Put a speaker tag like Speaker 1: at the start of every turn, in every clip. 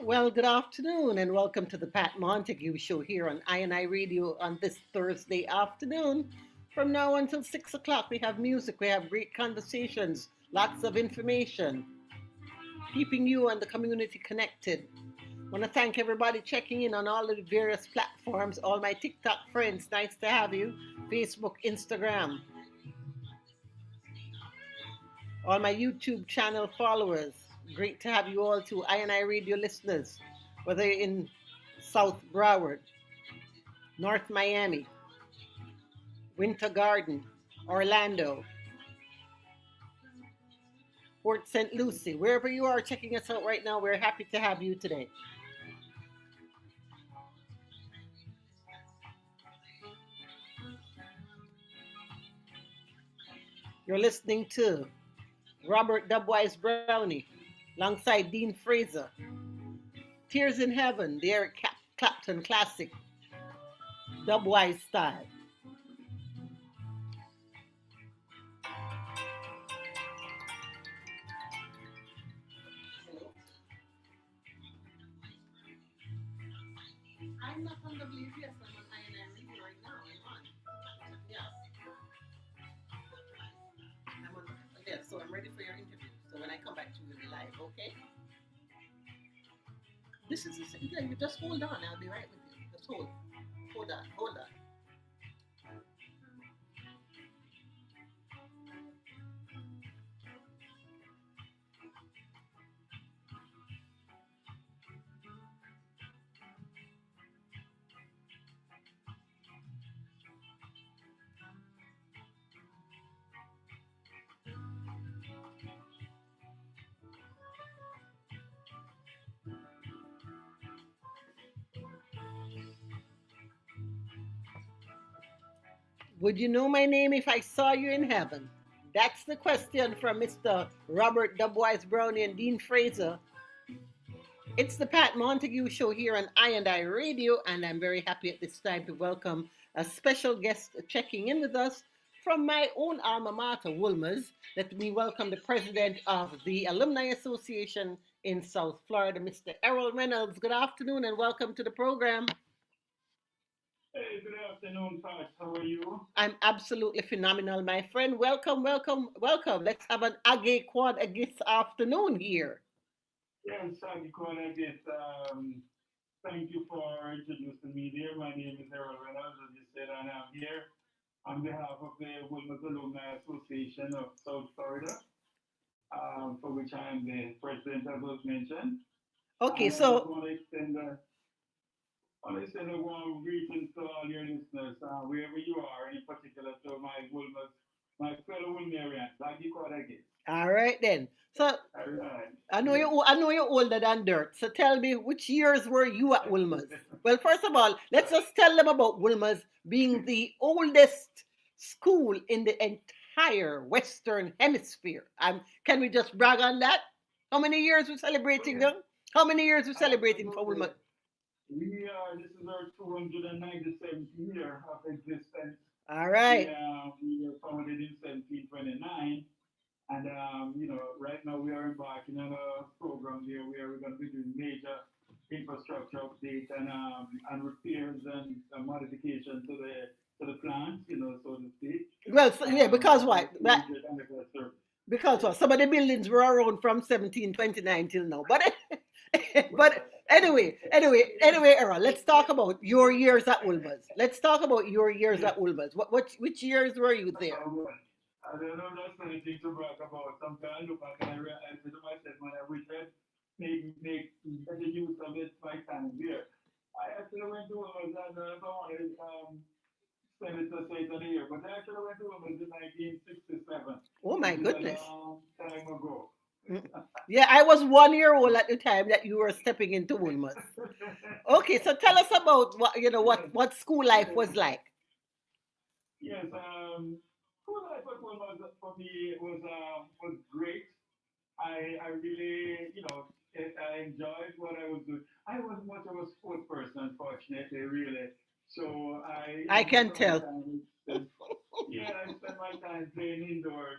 Speaker 1: Well, good afternoon and welcome to the Pat Montague Show here on I Radio on this Thursday afternoon. From now until 6 o'clock, we have music, we have great conversations, lots of information, keeping you and the community connected. I want to thank everybody checking in on all of the various platforms, all my TikTok friends, nice to have you, Facebook, Instagram, all my YouTube channel followers, great to have you all too, I Radio listeners, whether you're in South Broward, North Miami, Winter Garden, Orlando, Port St. Lucie, wherever you are checking us out right now, we're happy to have you today. You're listening to Robert Dubwise Brownie alongside Dean Fraser. Tears in Heaven, the Eric Clapton classic, Dubwise style. I'm not on WBS, I'm on INI right now. I'm on. Yeah. I'm on. Yeah, so I'm ready for your interview. So when I come back to you, we'll be live, okay? This is the same thing. Just hold on. I'll be right with you. Just hold. Hold on. Hold on. Would you know my name if I saw you in heaven? That's the question from Mr. Robert Dubwise Brownie and Dean Fraser. It's the Pat Montague Show here on I Radio, and I'm very happy at this time to welcome a special guest checking in with us from my own alma mater, Wolmer's. Let me welcome the president of the Alumni Association in South Florida, Mr. Errol Reynolds. Good afternoon and welcome to the program.
Speaker 2: Hey, good afternoon, Pat. How are you?
Speaker 1: I'm absolutely phenomenal, my friend. Welcome, welcome, welcome. Let's have an Age Quad Agis afternoon here.
Speaker 2: Yes, Sandy Cornegate. Thank you for introducing me there. My name is Harold Reynolds, as you said, and I'm here on behalf of the Wilmot Alumni Association of South Florida, for which I am the president, as was mentioned.
Speaker 1: Okay,
Speaker 2: And I just
Speaker 1: so
Speaker 2: want to extend a warm greetings to all your listeners, wherever you are, in particular to my Wilmot, my fellow Wilmerians. Thank you, Cornegate.
Speaker 1: all right then. So
Speaker 2: All right.
Speaker 1: I know you're older than dirt. So tell me, which years were you at Wilmer's? Well, first of all, let's just tell them about Wilmer's being the oldest school in the entire Western Hemisphere. Can we just brag on that? How many years we're celebrating them? How many years we're celebrating for Wilmer?
Speaker 2: This is our 297th year of existence.
Speaker 1: All right.
Speaker 2: We were founded in 1729. And, right now we are embarking on a program here where we're going to be doing major infrastructure update and repairs and modification to the plants, so to speak.
Speaker 1: Well, yeah, because what?
Speaker 2: Service.
Speaker 1: Because what? Some of the buildings were around from 1729 till now. But but anyway, Era, let's talk about your years at Ulbers. Let's talk about your years at Ulbers. Which years were you there?
Speaker 2: I don't know, that's anything to brag about. Sometimes I look back and I say to myself, man, I wish I'd make better use of it my time here. I actually went to Wilmers and I don't want to spend it to say it on the year, but I actually went to Wilmers in 1967.
Speaker 1: Oh my goodness.
Speaker 2: A long time ago.
Speaker 1: Yeah, I was 1 year old at the time that you were stepping into Woolworths. Okay, so tell us about what school life was like.
Speaker 2: Yes, school life at Woolworths for me was great. I really, I enjoyed what I was doing. I wasn't much of a sports person, unfortunately, really. So
Speaker 1: I can tell.
Speaker 2: Yeah, I spent my time playing indoors,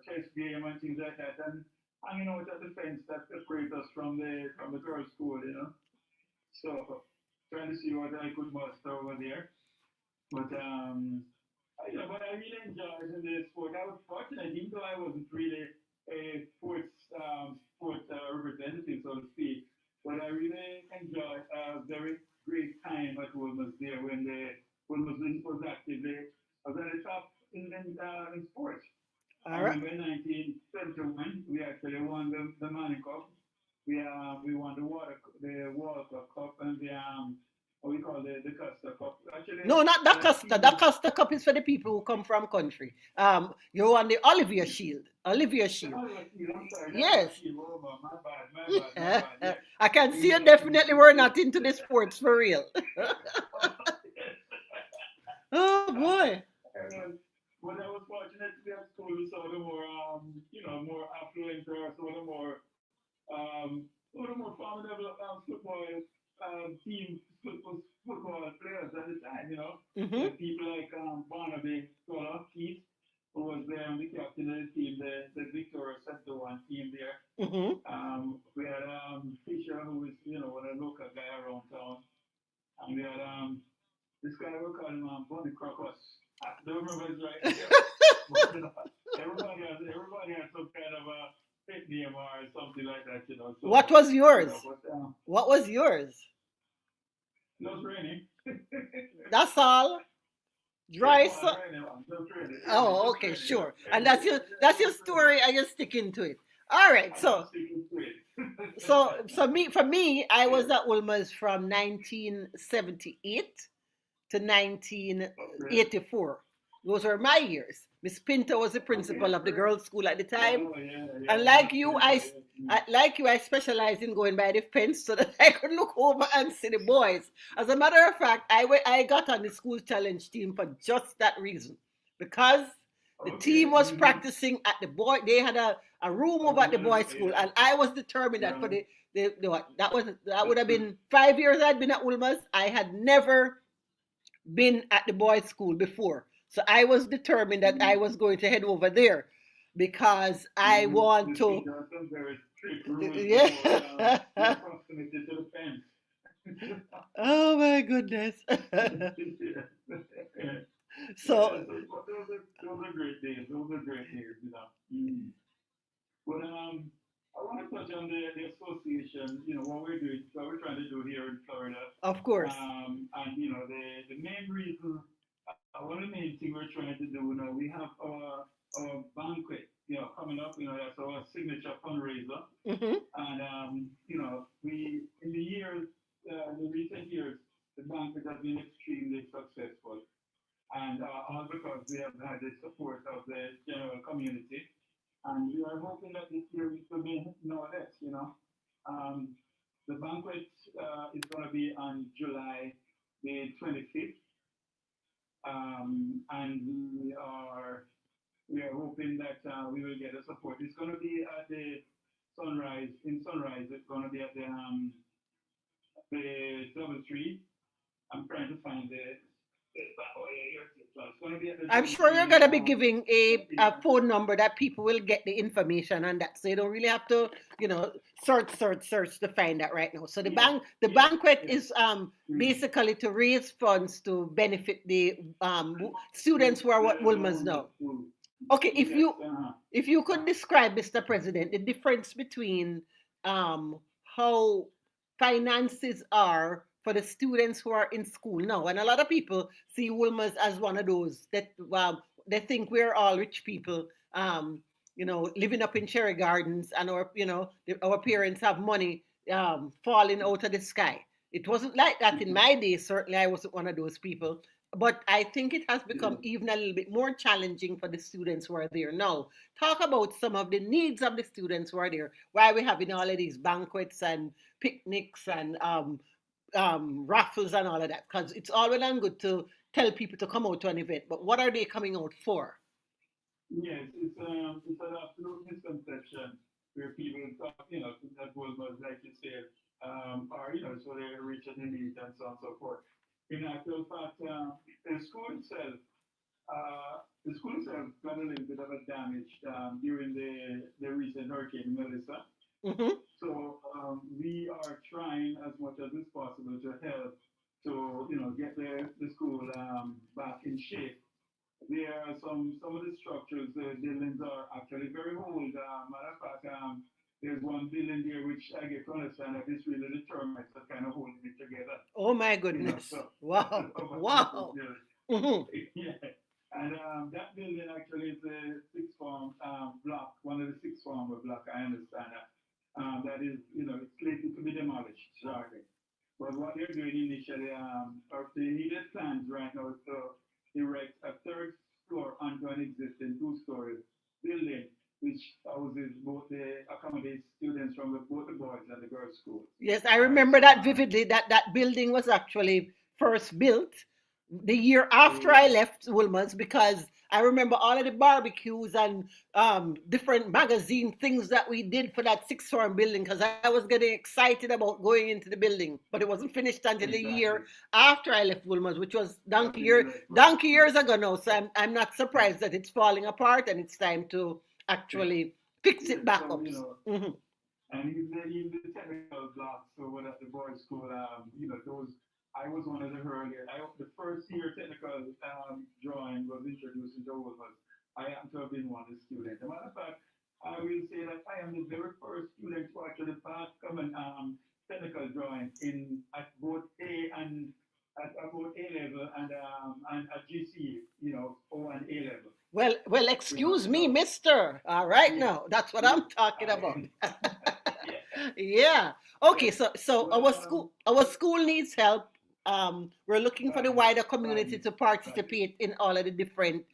Speaker 2: chess game and things like that. And hanging out at the fence that separates us from the girls' school, you know. So trying to see what I could muster over there. But but I really enjoyed the sport. I was fortunate, even though I wasn't really a sports representative, so to speak. But I really enjoyed a very great time at Wilmers there when the Wilmers was active. I was at the top in sports. I
Speaker 1: All right.
Speaker 2: remember in 1971, we actually won the Manning Cup. We won the Walker Cup, and the what we call the Custer Cup. Actually,
Speaker 1: No, not the
Speaker 2: the
Speaker 1: Costa. The
Speaker 2: team.
Speaker 1: Costa Cup is for the people who come from country. You won the Olivier Shield. Olivier
Speaker 2: The
Speaker 1: Shield.
Speaker 2: Oliver Shield, I'm sorry, the Oliver
Speaker 1: Yes.
Speaker 2: Shield. Oh, my bad, my bad, my bad. Yeah.
Speaker 1: I can
Speaker 2: We
Speaker 1: see you
Speaker 2: won
Speaker 1: definitely were not into the sports for real. Oh boy.
Speaker 2: But I was fortunate to be at school with some of the more, more affluent or some of the more formidable football football players at the time, you know.
Speaker 1: Mm-hmm.
Speaker 2: People like Barnaby Scholar, Keith, who was there on the captain of the team, the Victoria Sector 1 team there.
Speaker 1: Mm-hmm.
Speaker 2: We had Fisher, who was, one of the local guy around town. And we had this guy, we call him Bonnie Crocus. I don't remember his right name. But, everybody has some kind of a pet name or something like that, you know.
Speaker 1: What
Speaker 2: So,
Speaker 1: was yours?
Speaker 2: but
Speaker 1: What was yours?
Speaker 2: it was raining.
Speaker 1: That's all.
Speaker 2: Yeah,
Speaker 1: Dry.
Speaker 2: come on, raining, man. Just raining, raining,
Speaker 1: Oh,
Speaker 2: just
Speaker 1: okay,
Speaker 2: raining.
Speaker 1: sure. And that's your
Speaker 2: Just raining.
Speaker 1: story, and you're sticking to it. All right.
Speaker 2: And I'm
Speaker 1: So
Speaker 2: sticking to it.
Speaker 1: for me, I
Speaker 2: Yeah.
Speaker 1: was at Ulmer's from 1978 to
Speaker 2: Okay.
Speaker 1: 1984. Those were my years. Miss Pinto was the
Speaker 2: Okay,
Speaker 1: principal of the
Speaker 2: great.
Speaker 1: girls' school at the time,
Speaker 2: Oh, yeah,
Speaker 1: and
Speaker 2: yeah.
Speaker 1: like
Speaker 2: Miss
Speaker 1: you,
Speaker 2: Pinto, yeah. Mm.
Speaker 1: I specialized in going by the fence so that I could look over and see the boys. As a matter of fact, I got on the school challenge team for just that reason, because the team
Speaker 2: Okay.
Speaker 1: was
Speaker 2: Mm-hmm.
Speaker 1: practicing at the boy. They had a room over at the boys' school,
Speaker 2: Yeah.
Speaker 1: and I was determined that for
Speaker 2: Yeah.
Speaker 1: that would
Speaker 2: That's
Speaker 1: have
Speaker 2: good.
Speaker 1: been 5 years I'd been at Ulmas. I had never been at the boys' school before. So I was determined that I
Speaker 2: Mm-hmm.
Speaker 1: was going to head over there because I
Speaker 2: Mm-hmm.
Speaker 1: want
Speaker 2: Miss
Speaker 1: to.
Speaker 2: Pinto has some very strict rules about
Speaker 1: Yeah.
Speaker 2: your proximity to the fence.
Speaker 1: Oh my goodness.
Speaker 2: Yeah.
Speaker 1: So,
Speaker 2: So those are great days. Those are great days, you know. Mm. But I want to touch on the association. What we're doing, what we're trying to do here in Florida.
Speaker 1: of course.
Speaker 2: And the main reason, one of the main things we're trying to do now, we have our banquet, coming up. That's our signature fundraiser.
Speaker 1: Hmm.
Speaker 2: And we in the recent years, the banquet has been extremely successful, and all because we have had the support of the general community. And we are hoping that this year it will be no less. Um, the banquet is going to be on July the 25th, and we are hoping that we will get the support. It's going to be at the Sunrise in Sunrise. It's going to be at the Double Tree. I'm trying to find oh yeah, it's going to be at the
Speaker 1: I'm
Speaker 2: Double
Speaker 1: sure you're
Speaker 2: Tree.
Speaker 1: going to be giving a
Speaker 2: Yeah.
Speaker 1: phone number that people will get the information on that. So you don't really have to, search to find that right now. So
Speaker 2: Yes,
Speaker 1: the
Speaker 2: yes,
Speaker 1: banquet
Speaker 2: yes.
Speaker 1: is
Speaker 2: Mm.
Speaker 1: basically to raise funds to benefit the students who are at
Speaker 2: The
Speaker 1: Wilmers
Speaker 2: homeless
Speaker 1: now.
Speaker 2: food.
Speaker 1: Okay,
Speaker 2: Yes.
Speaker 1: if you could describe, Mr. President, the difference between how finances are for the students who are in school now, and a lot of people see Wilmers as one of those that they think we're all rich people, living up in cherry gardens, and our parents have money falling out of the sky. It wasn't like that in my day. Certainly, I wasn't one of those people, but I think it has become
Speaker 2: Yeah.
Speaker 1: even a little bit more challenging for the students who are there now. Talk about some of the needs of the students who are there. Why we're having all of these banquets and picnics and raffles and all of that. Because it's all well and good to tell people to come out to an event, but what are they coming out for?
Speaker 2: Yes, it's an absolute misconception where people talk, that was like you said, or so they're rich and elite and so on and so forth. In actual fact, the school itself. The school itself got a little bit of a damage during the recent Hurricane Melissa.
Speaker 1: Mm-hmm.
Speaker 2: So we are trying as much as is possible to help to get the school back in shape. There are some of the structures, the buildings are actually very old. Matter of fact, there's one building there which I get to understand that it's really the termites that kind of holding it together.
Speaker 1: Oh my
Speaker 2: So
Speaker 1: goodness. Wow.
Speaker 2: over this
Speaker 1: Wow.
Speaker 2: building.
Speaker 1: Mm-hmm.
Speaker 2: Yeah. And that building actually is a six form block, one of the six form block. I understand that. That is, it's slated to be demolished shortly. But what they're doing initially, or the immediate plans right now is to erect a third floor onto an existing two-story building, which houses both the accommodates students from both the boys and the girls' schools.
Speaker 1: Yes, I
Speaker 2: All right,
Speaker 1: remember
Speaker 2: so
Speaker 1: that vividly. That building was actually first built the year after I
Speaker 2: yeah,
Speaker 1: left Woolman's because I remember all of the barbecues and different magazine things that we did for that six form building because I was getting excited about going into the building, but it wasn't finished until the year
Speaker 2: exactly.
Speaker 1: after I left Woolman's, which was
Speaker 2: After you left, right?
Speaker 1: donkey years ago now. So I'm not surprised that it's falling apart and it's time to
Speaker 2: Yeah.
Speaker 1: actually fix it
Speaker 2: Yeah.
Speaker 1: back
Speaker 2: So
Speaker 1: up. Mm-hmm.
Speaker 2: and even the technical blocks over at the boys' school, those I was one of the earlier. The first year technical drawing was introduced into was I happen to have been one of the students. As a matter of fact, I will say that I am the very first student to actually pass common technical drawing in at both A and at both A level and at GC, O and A level.
Speaker 1: Well, excuse me,
Speaker 2: So
Speaker 1: mister. All right
Speaker 2: yeah,
Speaker 1: now, that's what
Speaker 2: yeah,
Speaker 1: I'm talking about.
Speaker 2: I, yeah,
Speaker 1: Yeah. Okay,
Speaker 2: yeah.
Speaker 1: so
Speaker 2: But
Speaker 1: our school needs help. We're looking for the
Speaker 2: badly,
Speaker 1: wider community
Speaker 2: badly,
Speaker 1: to
Speaker 2: badly.
Speaker 1: participate in all of the different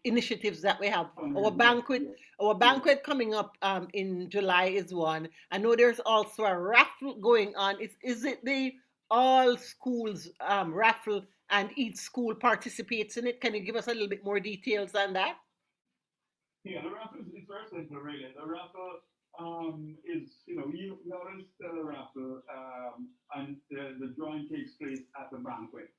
Speaker 1: initiatives that we have.
Speaker 2: Fundraising, yes,
Speaker 1: Our
Speaker 2: yes,
Speaker 1: banquet coming up in July is one. I know there's also a raffle going on. Is it the all schools raffle and each school participates in it? Can you give us a little bit more details on that?
Speaker 2: yeah. The raffle is very simple, really. The raffle is we always sell a raffle, and the drawing takes place at the banquet.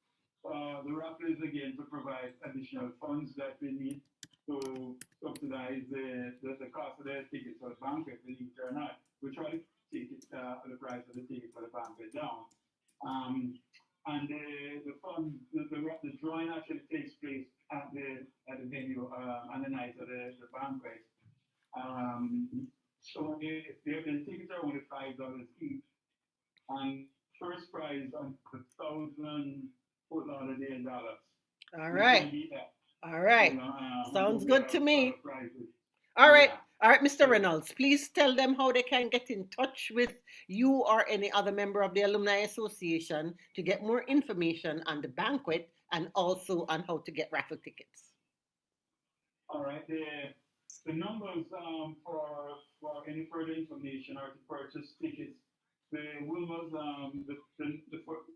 Speaker 2: The raffle is again to provide additional funds that we need to subsidize the cost of the tickets for the banquet, believe it or not. We try to take the price of the ticket for the banquet down. Um, and the fun, the drawing actually takes place at the venue on the night of the banquet. Um, so the tickets are only $5 each, and first prize on $1,000 dollars.
Speaker 1: All
Speaker 2: Who
Speaker 1: right.
Speaker 2: can beat that?
Speaker 1: All right.
Speaker 2: And
Speaker 1: Sounds
Speaker 2: we
Speaker 1: good
Speaker 2: have
Speaker 1: to me.
Speaker 2: prizes.
Speaker 1: All right.
Speaker 2: Yeah.
Speaker 1: All right, Mr.
Speaker 2: So
Speaker 1: Reynolds, please tell them how they can get in touch with you or any other member of the Alumni Association to get more information on the banquet and also on how to get raffle tickets.
Speaker 2: all right, the numbers for any further information or to purchase tickets, the Wilmers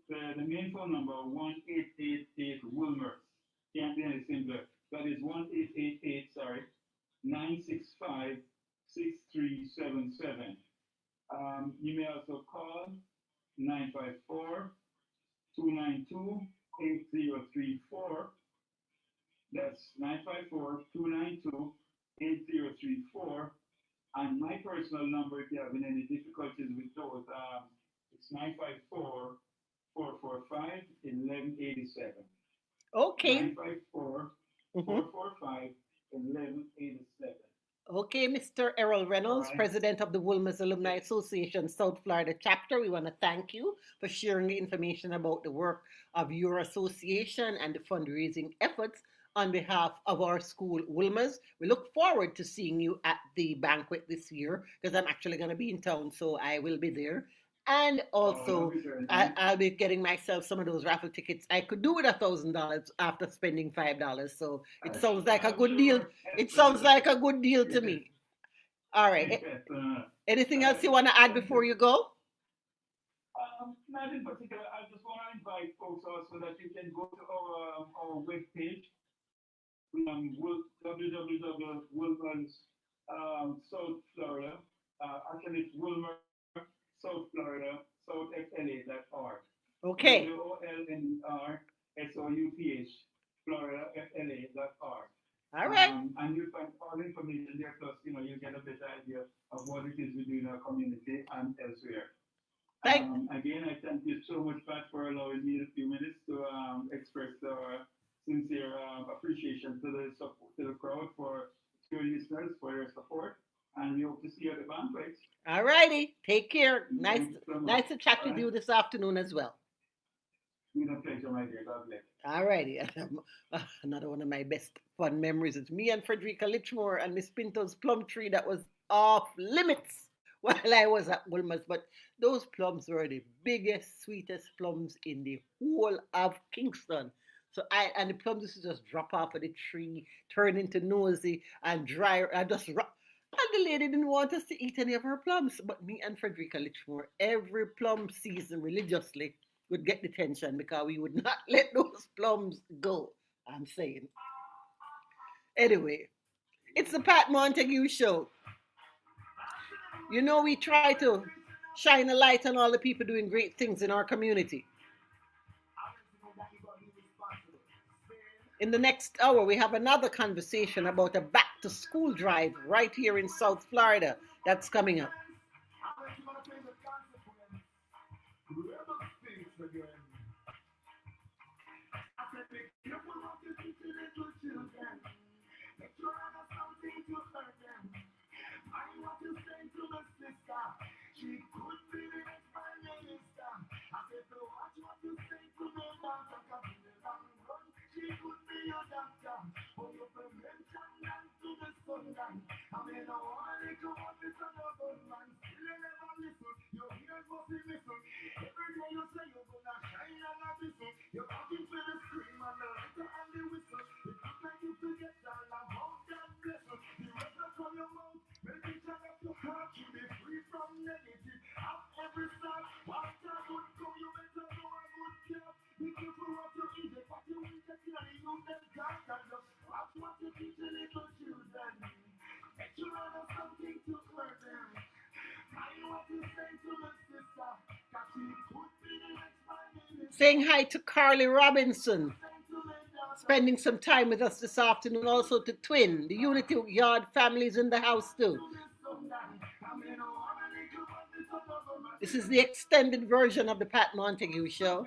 Speaker 2: the main phone number 1888 Wilmers. Can't be any simpler. That is 1888 sorry 965 6377. You may also call 954 292 8034. That's 954-292-8034. And my personal number, if you're having any difficulties with those, it's 954-445-1187.
Speaker 1: Okay.
Speaker 2: 954
Speaker 1: Mhm.
Speaker 2: 445 1187.
Speaker 1: Okay, Mr. Errol
Speaker 2: All
Speaker 1: Reynolds,
Speaker 2: right.
Speaker 1: President of the Wilmers Alumni Association South Florida chapter, we want to thank you for sharing the information about the work of your association and the fundraising efforts on behalf of our school, Wilmers. We look forward to seeing you at the banquet this year because I'm actually going to be in town, so I will be there. And
Speaker 2: Oh,
Speaker 1: also,
Speaker 2: lovely journey, man.
Speaker 1: I'll be getting myself some of those raffle tickets. I could do with $1,000 after spending $5, so it sounds like a
Speaker 2: I'm
Speaker 1: good deal.
Speaker 2: sure.
Speaker 1: It sounds like a good deal to
Speaker 2: Yes.
Speaker 1: me. All right.
Speaker 2: Yes.
Speaker 1: Anything else you want to add
Speaker 2: Thank
Speaker 1: before
Speaker 2: you.
Speaker 1: you go?
Speaker 2: Not in particular. I just want to invite folks also that you can go to our webpage, www.wilmers South Florida. Actually, it's Wilmer South Florida SouthFLA.org.
Speaker 1: Okay.
Speaker 2: WOLMER SOUPH florida.la.org.
Speaker 1: All right.
Speaker 2: And you'll find all the information there, plus, you get a better idea of what it is we do in our community and elsewhere.
Speaker 1: Thank.
Speaker 2: Again, I thank you so much, Pat, for allowing me a few minutes to express our sincere appreciation to the support, to the crowd, to your listeners for your support, and we hope to see you at the banquet.
Speaker 1: All righty. Take care. Nice,
Speaker 2: Thank you so much.
Speaker 1: nice to chat
Speaker 2: All
Speaker 1: with
Speaker 2: right,
Speaker 1: you this afternoon as well.
Speaker 2: it's been a pleasure, my dear. God bless.
Speaker 1: All righty. Another one of my best fun memories is me and Frederica Litchmore and Miss Pinto's plum tree that was off limits while I was at Wilma's. But those plums were the biggest, sweetest plums in the whole of Kingston. So I and the plums used to just drop off of the tree, turn into nosy and dry. I just and the lady didn't want us to eat any of her plums. But me and Frederica Litchmore, every plum season religiously would get detention because we would not let those plums go. I'm saying. Anyway, it's the Pat Montague show. We try to shine a light on all the people doing great things in our community. In the next hour, we have another conversation about a back to school drive right here in South Florida that's coming up. Saying hi to Carly Robinson, spending some time with us this afternoon. Also to Twin, the Unity Yard families in the house too. This is the extended version of the Pat Montague show.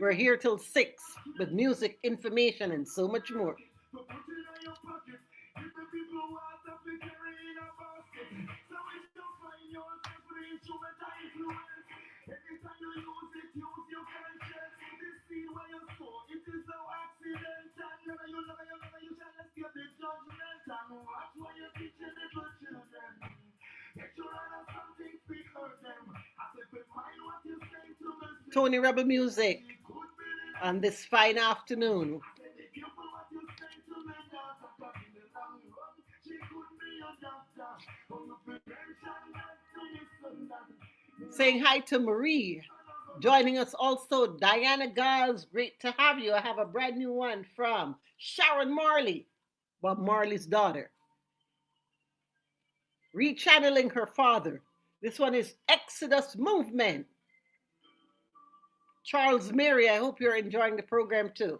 Speaker 1: We're here till 6 with music, information, and so much more. Tony Rebel Music on this fine afternoon. Saying hi to Marie. Joining us also, Diana Giles. Great to have you. I have a brand new one from Sharon Marley, Bob Marley's daughter. Rechanneling her father. This one is Exodus Movement. Charles Mary, I hope you're enjoying the program too.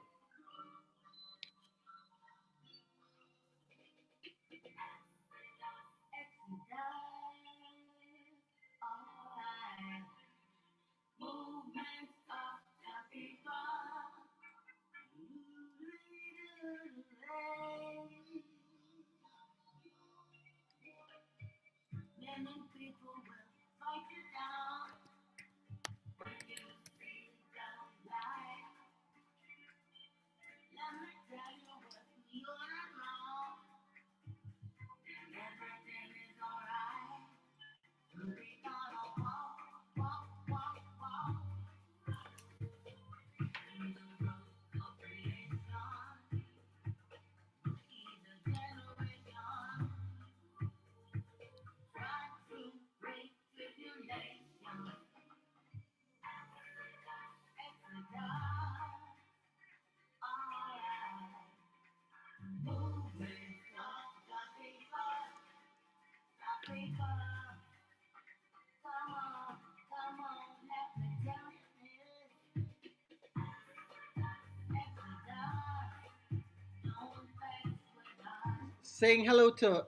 Speaker 1: Saying hello to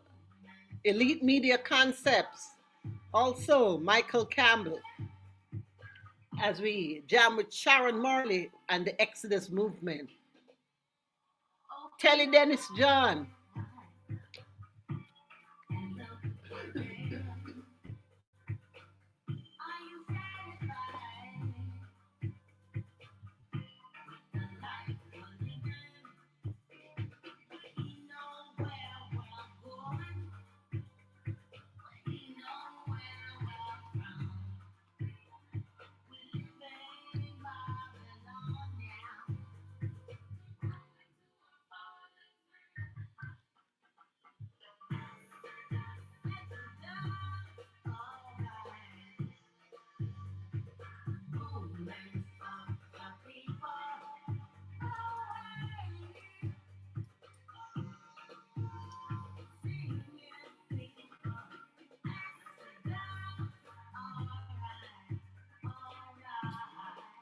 Speaker 1: Elite Media Concepts, also Michael Campbell, as we jam with Sharon Marley and the Exodus movement. Telly Dennis John.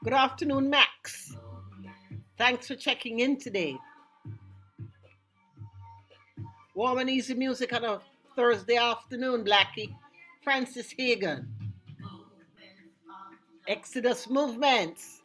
Speaker 1: Good afternoon, Max. Thanks for checking in today. Warm and easy music on a Thursday afternoon, Blackie. Francis Hagan. Exodus movements.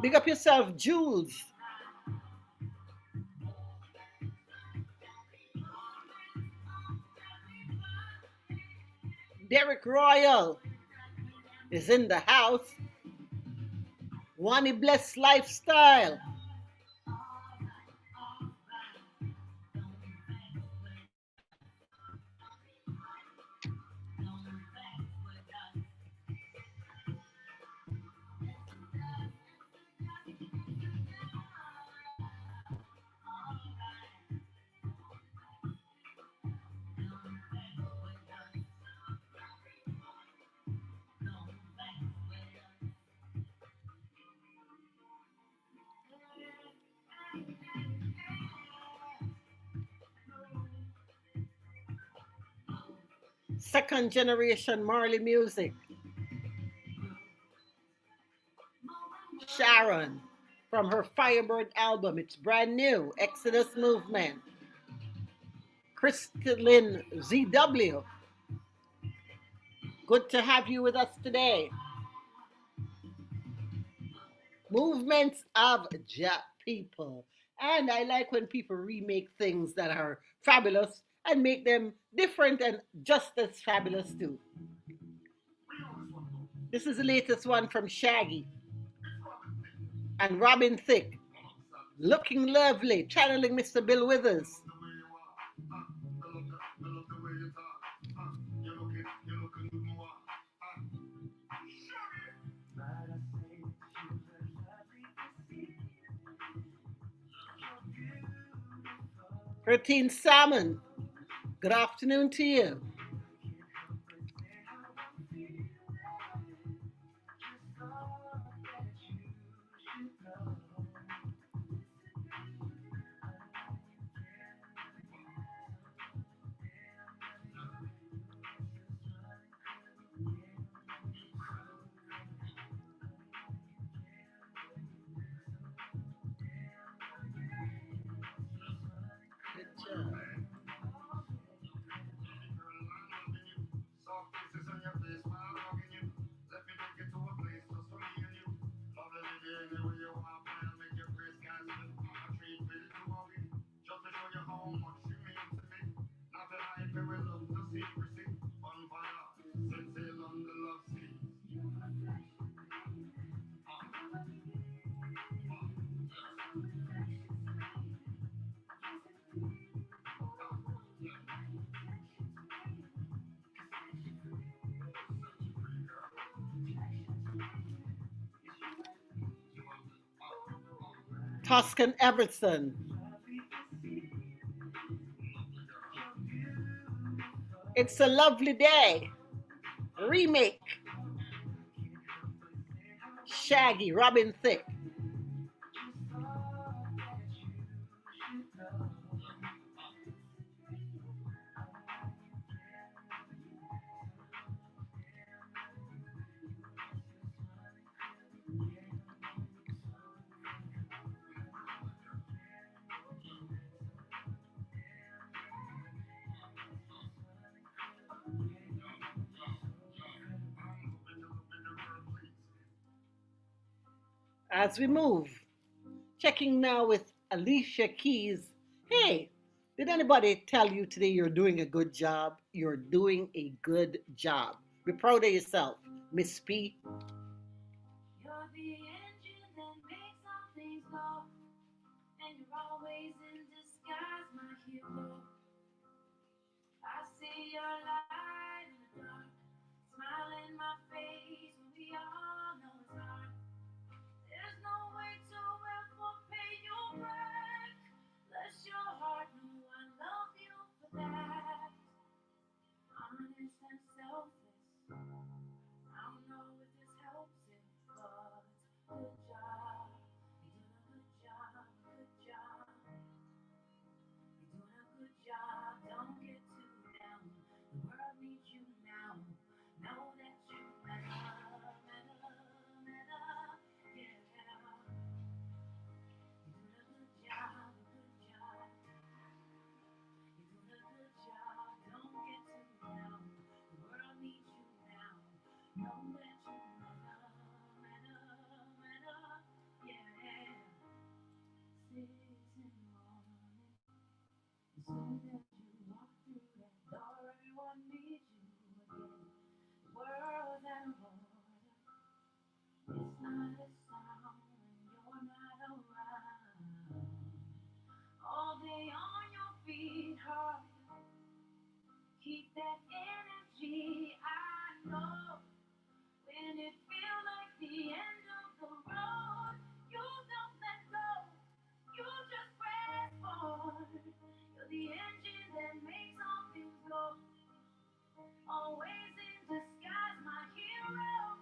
Speaker 1: Big up yourself, Jules. Derek Royal is in the house. Wani Bless Lifestyle. Second generation Marley music. Sharon from her Firebird album. It's brand new. Exodus Movement. Crystalline ZW. Good to have you with us today. Movements of Jah people. And I like when people remake things that are fabulous and make them different and just as fabulous too. This is the latest one from Shaggy and Robin Thicke. Looking lovely, channeling Mr. Bill Withers. 13 Salmon. Good afternoon to you. Good job. Toscan Everton. It's a lovely day. Remake. Shaggy, Robin Thicke. As we move, checking now with Alicia Keys. Hey, did anybody tell you today you're doing a good job? You're doing a good job. Be proud of yourself, Miss P. You're the engine that makes all things go, and you're always in disguise, my hero. I see your light in the dark, smile in my face when we all know it's hard. There's no way to ever pay you back. Bless your heart, know I love you for that. Honest and selfless. I don't know if this helps it, but good job. You're doing a good job, good job. You're doing a good job. Don't get too down. The world needs you now. Know that you matter, matter, matter. Yeah. You're doing a good job, a good job. You're doing a good job. Don't get too down. The world needs you now. Know that you matter, matter, matter. Yeah. 6 in the morning. As soon as you walk through that door, everyone needs you again. The world's out of order. It's not a sound when you're not around. All day on your feet, heart. Keep that energy. I know when it feels like the end of the road, you don't let go. You just press forward. You're the engine that makes all things go. Always in disguise, my hero.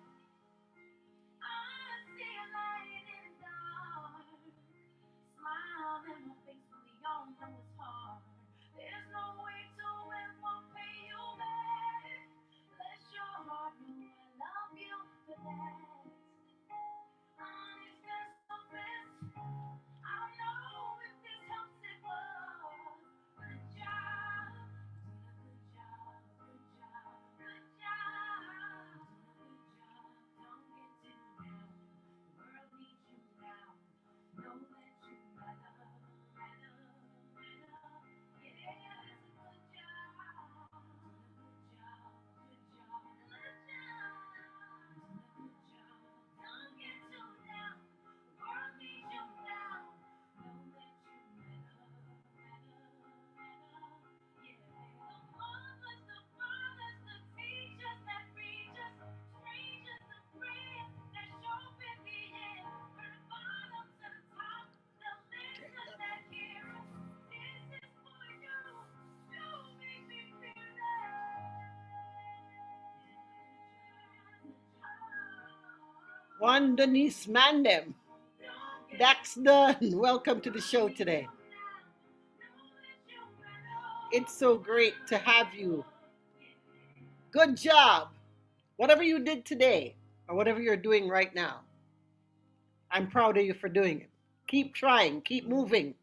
Speaker 1: I see a light in the dark. Smile in my face, but we all know it's hard. There's no way to ever pay you back. Bless your heart, know I love you for that. Honest and selfless. I don't know if this helps it, but good job. Doing a good job, good job, good job. Doing a good job. Don't get too down. The world needs you now. Know that you matter, matter, matter. Yeah, it's a good job. Doing a good job, good job, good job. Doing a good job. Don't get too down. The world needs you now. Know that you matter, matter, matter. Yeah. The mothers, the fathers, the teachers that reach us, strangers, the friends that show in the end. From the bottom to the top, the listeners that hear us. This is for you. You make me feel that. One Denise Mandem. That's done. Welcome to the show today. It's so great to have you. Good job. Whatever you did today, or whatever you're doing right now, I'm proud of you for doing it. Keep trying, keep moving.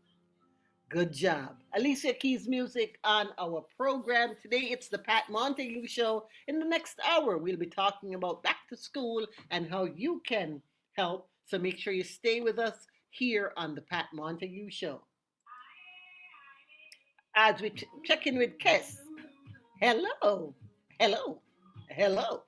Speaker 1: Good job. Alicia Keys music on our program. Today it's the Pat Montague Show. In the next hour, we'll be talking about back to school and how you can help. So make sure you stay with us here on the Pat Montague Show. As we check in with Kes. Hello. Hello. Hello.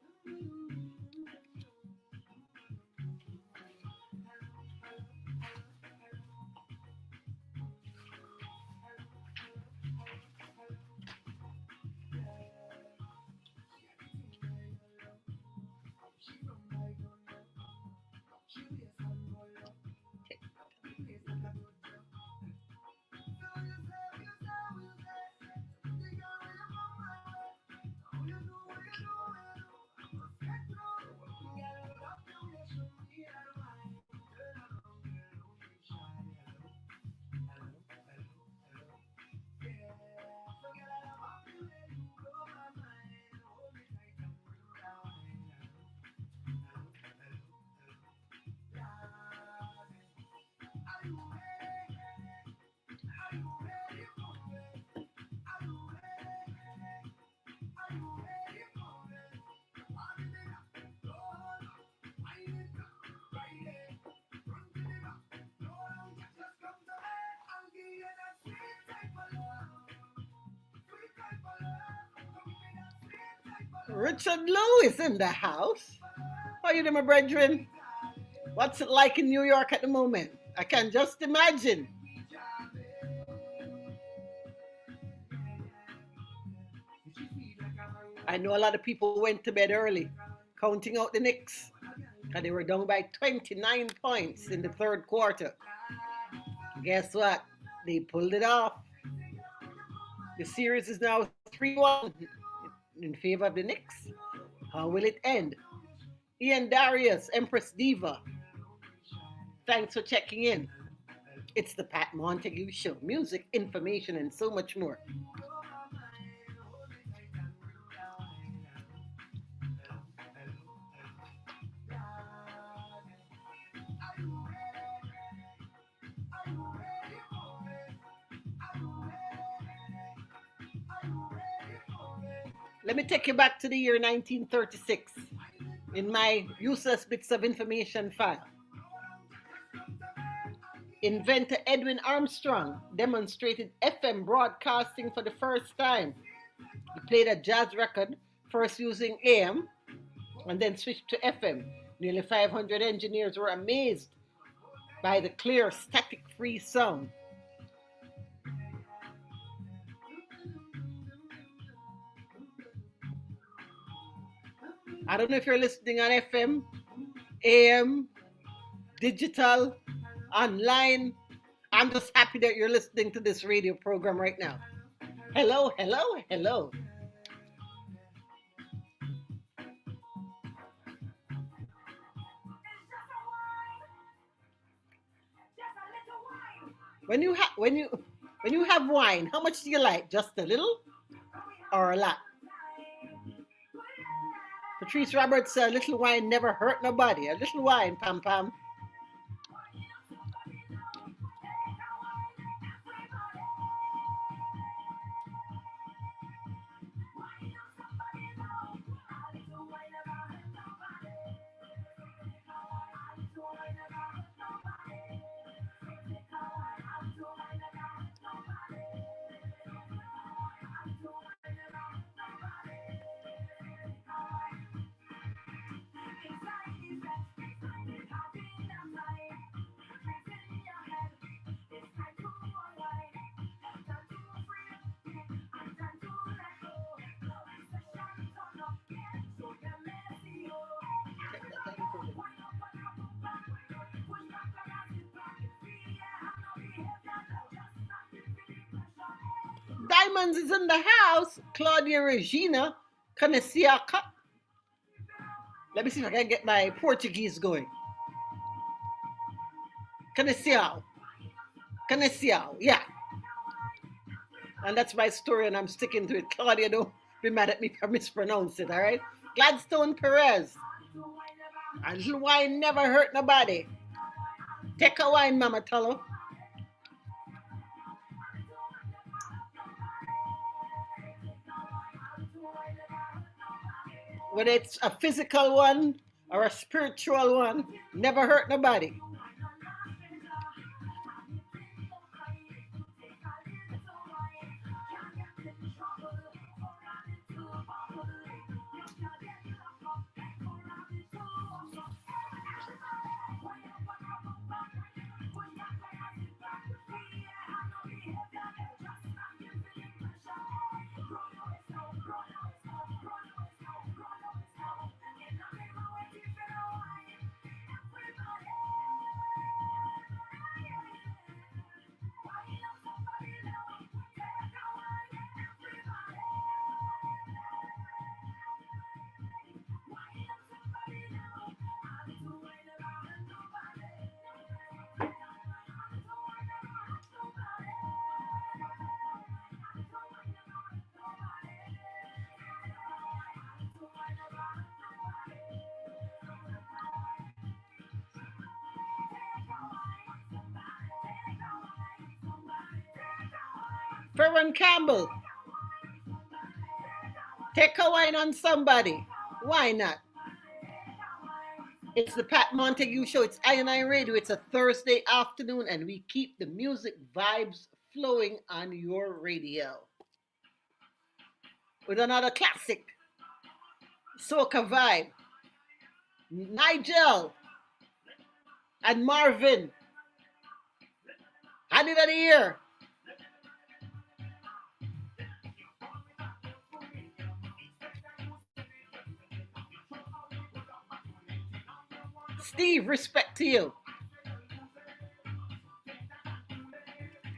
Speaker 1: Richard Lowe is in the house. How are you doing, my brethren? What's it like in New York at the moment? I can just imagine. I know a lot of people went to bed early, counting out the Knicks, and they were down by 29 points in the third quarter. Guess what? They pulled it off. The series is now 3-1 in favor of the Knicks. How will it end? Ian Darius, Empress Diva, thanks for checking in. It's the Pat Montague Show. Music, information, and so much more. Let me take you back to the year 1936 in my useless bits of information file. Inventor Edwin Armstrong demonstrated FM broadcasting for the first time. He played a jazz record, first using AM, and then switched to FM. Nearly 500 engineers were amazed by the clear, static-free sound. I don't know if you're listening on FM, AM, digital, online. I'm just happy that you're listening to this radio program right now. Hello, hello, hello. When you have wine, how much do you like? Just a little or a lot? Patrice Roberts said, "A little wine never hurt nobody. A little wine, pam pam." Diamonds is in the house. Claudia Regina Canesiaca. Let me see if I can get my Portuguese going. Canesiao. Canesiao, yeah. And that's my story, and I'm sticking to it. Claudia, don't be mad at me if I mispronounce it, all right? Gladstone Perez. A little wine never hurt nobody. Take a wine, Mama Tolo. Whether it's a physical one or a spiritual one, never hurt nobody. Ferron Campbell. Take a wine on somebody. Why not? It's the Pat Montague Show. It's I Radio. It's a Thursday afternoon, and we keep the music vibes flowing on your radio. With another classic. Soca Vibe, Nigel, and Marvin. Hand it of the year. Steve, respect to you.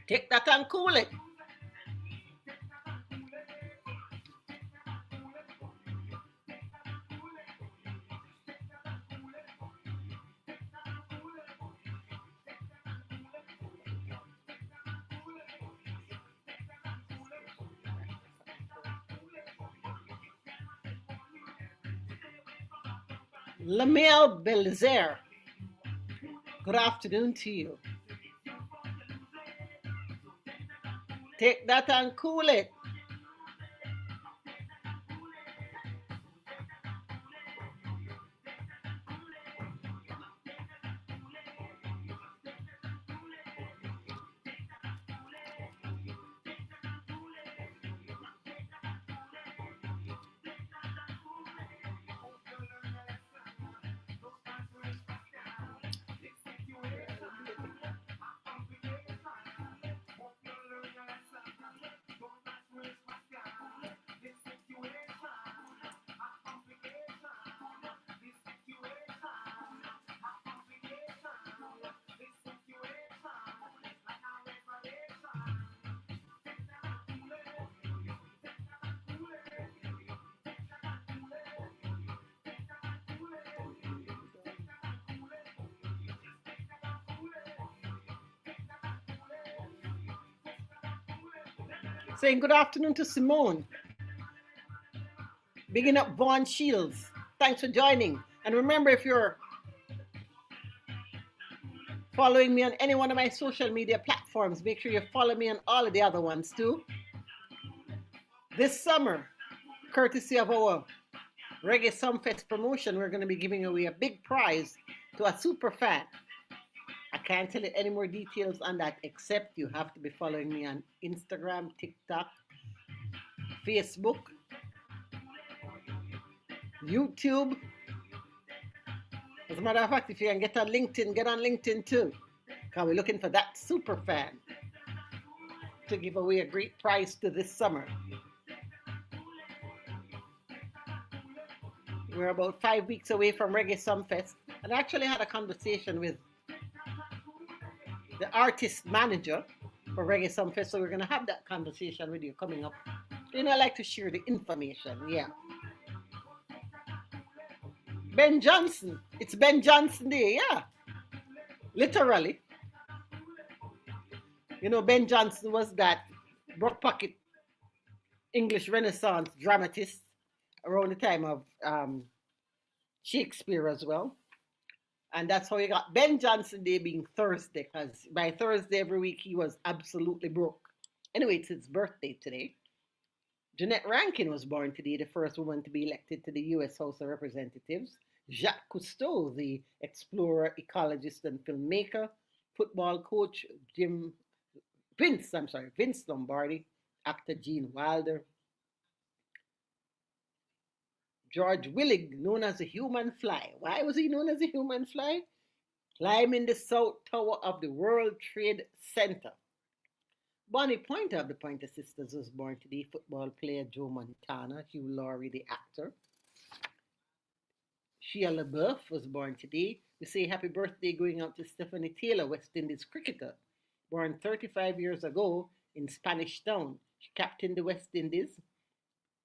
Speaker 1: Take that and cool it. Lamel Belizaire, good afternoon to you. Take that and cool it. Saying good afternoon to Simone. Bigging up Vaughn Shields. Thanks for joining. And remember, if you're following me on any one of my social media platforms, make sure you follow me on all of the other ones too. This summer, courtesy of our Reggae Sumfest promotion, we're going to be giving away a big prize to a super fan. I can't tell you any more details on that, except you have to be following me on Instagram, TikTok, Facebook, YouTube. As a matter of fact, if you can get on LinkedIn, get on LinkedIn too. Because we're looking for that super fan to give away a great prize to this summer. We're about 5 weeks away from Reggae Sumfest. And I actually had a conversation with the artist manager for Reggae Sumfest. So we're going to have that conversation with you coming up. I like to share the information. Yeah. Ben Johnson. It's Ben Johnson Day. Yeah. Literally. Ben Johnson was that Brook Pocket English Renaissance dramatist around the time of Shakespeare as well. And that's how you got Ben Johnson Day being Thursday, because by Thursday every week he was absolutely broke. Anyway, it's his birthday today. Jeanette Rankin was born today, the first woman to be elected to the U.S. House of Representatives. Jacques Cousteau, the explorer, ecologist, and filmmaker. Football coach Vince Lombardi. Actor Gene Wilder. George Willig, known as the human fly. Why was he known as the human fly? Climbing the South Tower of the World Trade Center. Bonnie Pointer of the Pointer Sisters was born today. Football player Joe Montana. Hugh Laurie, the actor. Shia LaBeouf was born today. We say happy birthday going out to Stephanie Taylor, West Indies cricketer. Born 35 years ago in Spanish Town. She captained the West Indies,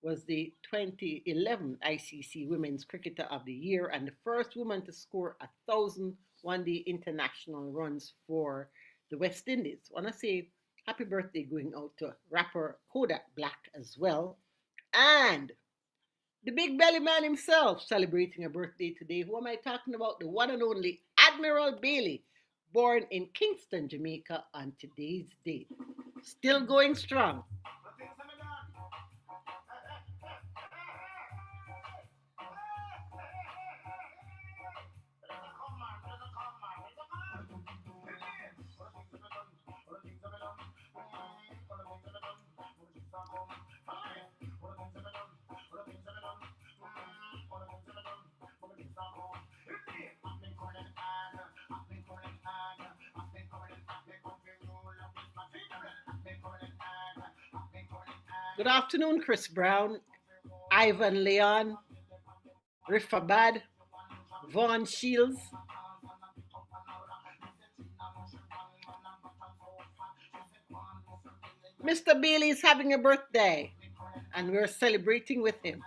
Speaker 1: was the 2011 ICC Women's Cricketer of the Year, and the first woman to score 1,000 one-day international runs for the West Indies. I want to say happy birthday going out to rapper Kodak Black as well. And the big belly man himself celebrating a birthday today. Who am I talking about? The one and only Admiral Bailey, born in Kingston, Jamaica on today's date. Still going strong. Good afternoon, Chris Brown, Ivan Leon, Rifabad, Vaughn Shields. Mr. Bailey is having a birthday, and we're celebrating with him.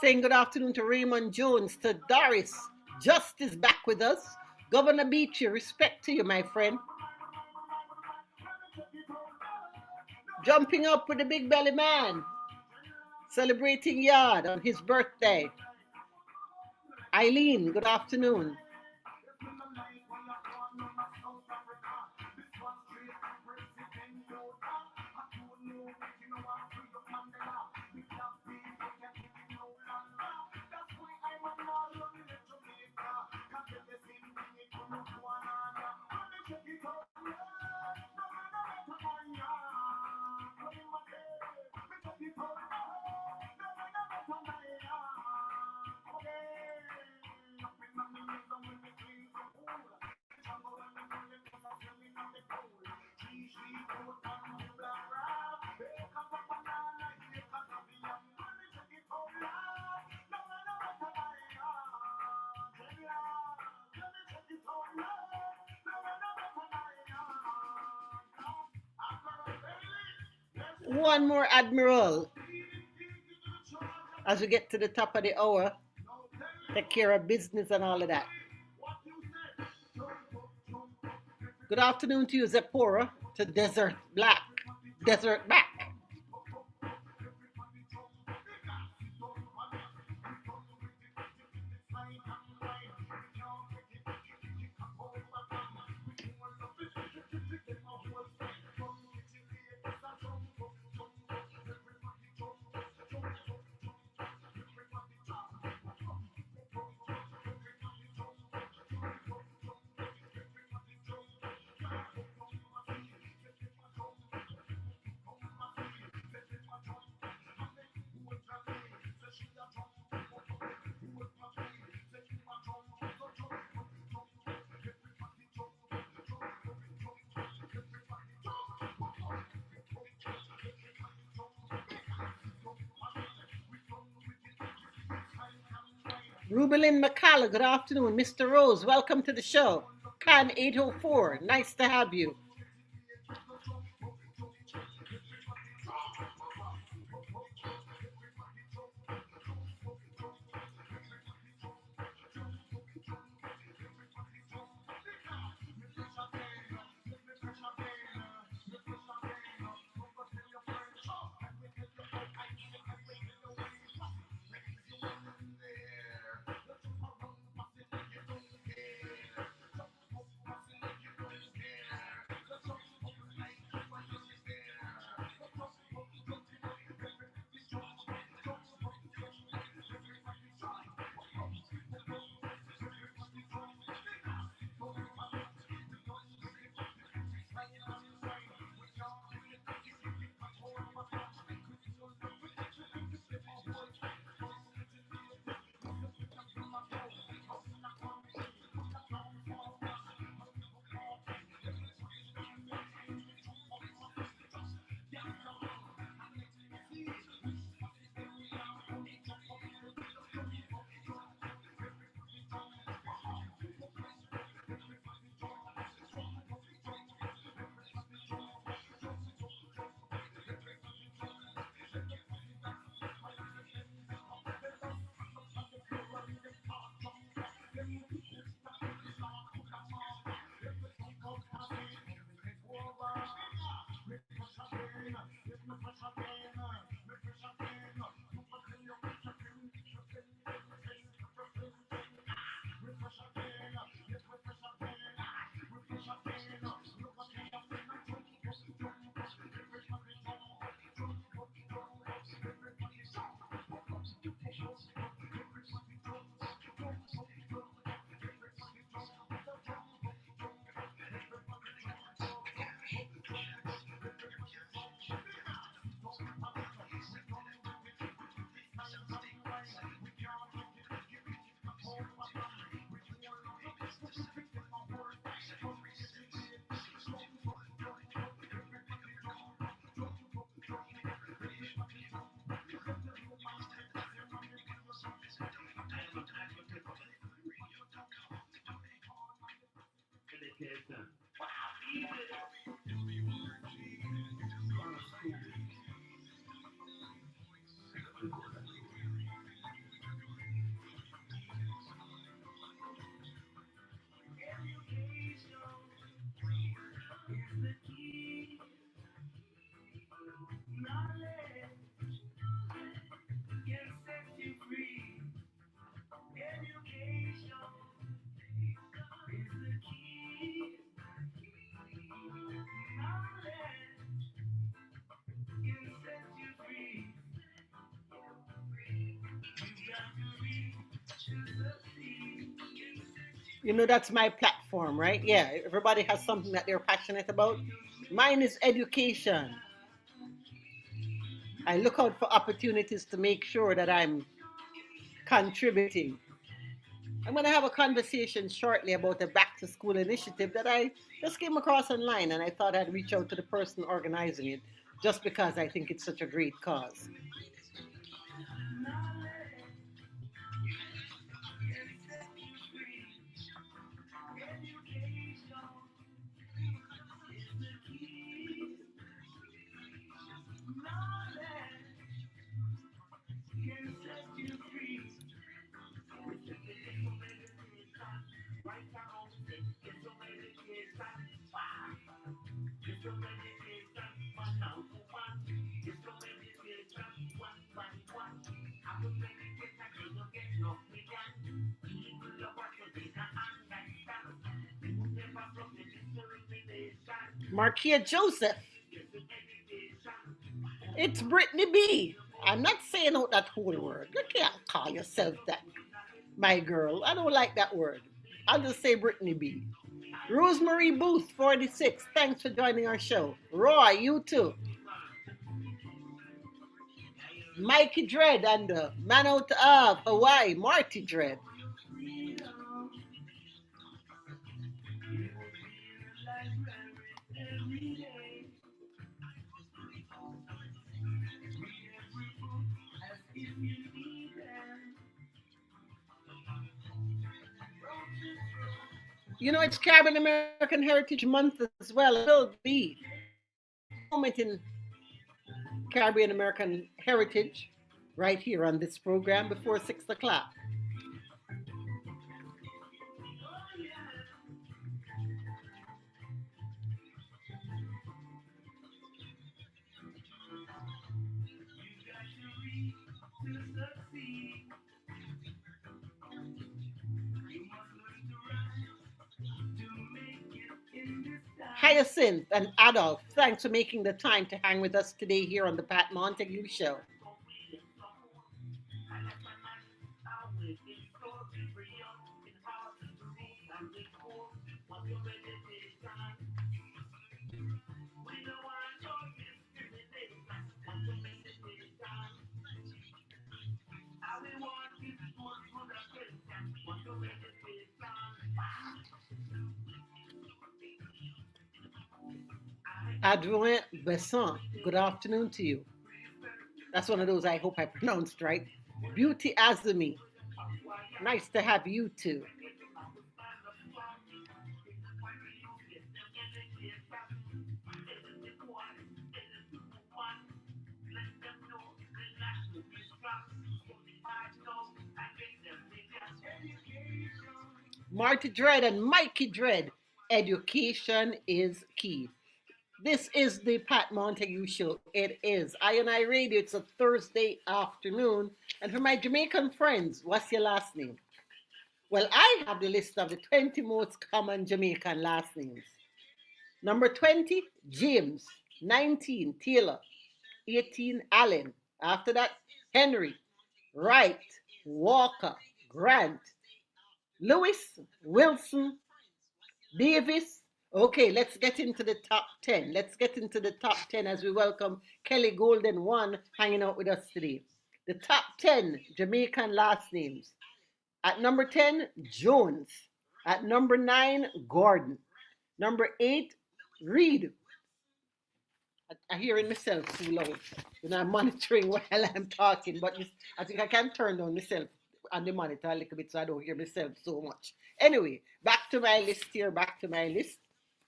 Speaker 1: Saying good afternoon to Raymond Jones, to Doris. Just is back with us. Governor Beachy, respect to you, my friend. Jumping up with the big belly man, celebrating Yard on his birthday. Eileen, good afternoon. One more Admiral as we get to the top of the hour. Take care of business and all of that. Good afternoon to you, Zepora, to Desert Black, Desert Back. Rubelin McCalla, good afternoon. Mr. Rose, welcome to the show. Can 804, nice to have you. You know, that's my platform, right? Yeah, everybody has something that they're passionate about. Mine is education. I look out for opportunities to make sure that I'm contributing. I'm going to have a conversation shortly about a back to school initiative that I just came across online, and I thought I'd reach out to the person organizing it just because I think it's such a great cause. Markia Joseph. It's Brittany B. I'm not saying out that whole word. You can't call yourself that, my girl. I don't like that word. I'll just say Brittany B. Rosemary Booth, 46. Thanks for joining our show. Roy, you too. Mikey Dread and the man out of Hawaii, Marty Dread. You know, it's Caribbean American Heritage Month as well. It will be. Take a moment in Caribbean American Heritage right here on this program before 6 o'clock. Hyacinth and Adolf, thanks for making the time to hang with us today here on the Pat Montague Show. Adjoint Besson, good afternoon to you. That's one of those I hope I pronounced right. Beauty Azumi, nice to have you too. Marty Dread and Mikey Dread, education is key. This is the Pat Montague Show. It is I Radio. It's a Thursday afternoon. And for my Jamaican friends, what's your last name? Well, I have the list of the 20 most common Jamaican last names. Number 20, James. 19, Taylor. 18, Allen. After that, Henry, Wright, Walker, Grant, Lewis, Wilson, Davis. Okay, let's get into the top 10. Let's get into the top 10 as we welcome Kelly Golden One hanging out with us today. The top 10 Jamaican last names. At number 10, Jones. At number 9, Gordon. Number 8, Reed. I'm hearing myself too loud. You know, I'm monitoring while I'm talking, but I think I can turn down myself on the monitor a little bit so I don't hear myself so much. Anyway, back to my list here, back to my list.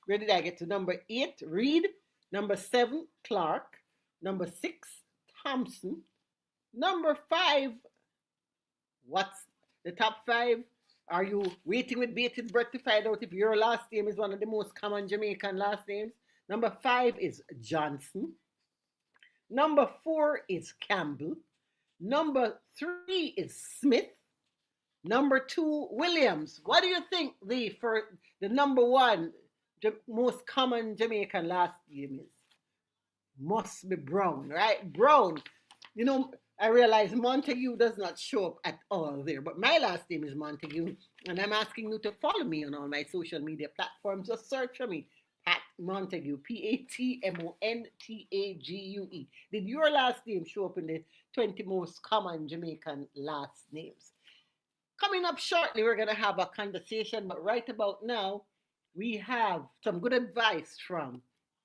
Speaker 1: Where did I get to? Number 8, Reed. Number 7, Clark. Number 6, Thompson. Number 5, what's the top 5? Are you waiting with bated breath to find out if your last name is one of the most common Jamaican last names? Number 5 is Johnson. Number 4 is Campbell. Number 3 is Smith. Number 2, Williams. What do you think the number 1 most common Jamaican last name is? Must be Brown, right? Brown. You know, I realize Montague does not show up at all there, but my last name is Montague, and I'm asking you to follow me on all my social media platforms. Just search for me, Pat Montague, Patmontague. Did your last name show up in the 20 most common Jamaican last names? Coming up shortly, we're going to have a conversation, but right about now, we have some good advice from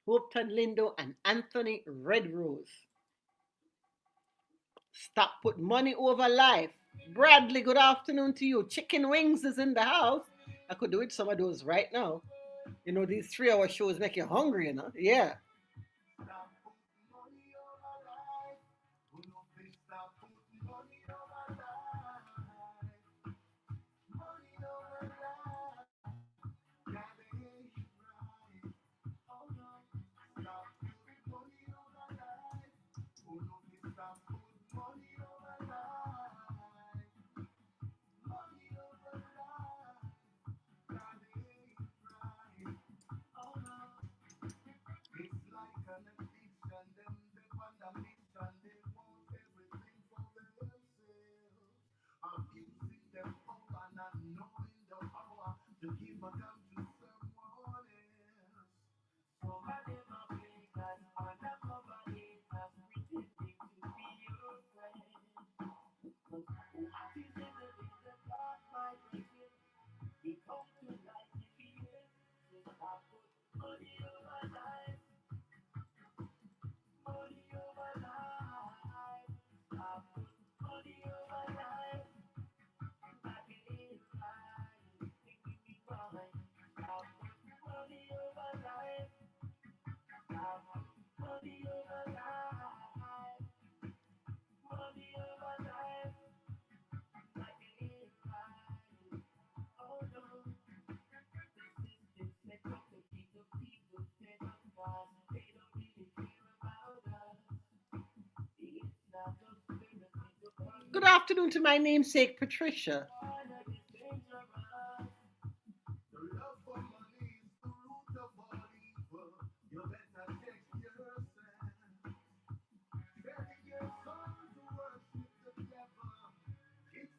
Speaker 1: Hopeton Lindo and Anthony Redrose. Stop putting money over life. Bradley, good afternoon to you. Chicken Wings is in the house. I could do it some of those right now. You know, these 3 hour shows make you hungry, you know? Yeah. Good afternoon to my namesake, Patricia.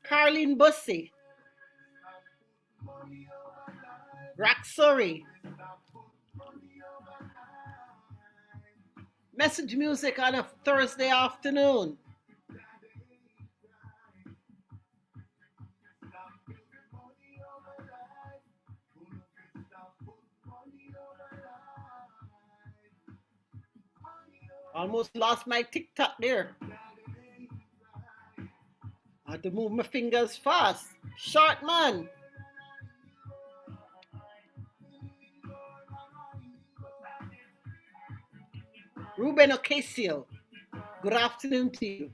Speaker 1: Carlene Bussy. Raxori. Message music on a Thursday afternoon. Almost lost my TikTok there. I had to move my fingers fast. Short man. Ruben Ocasio. Good afternoon to you.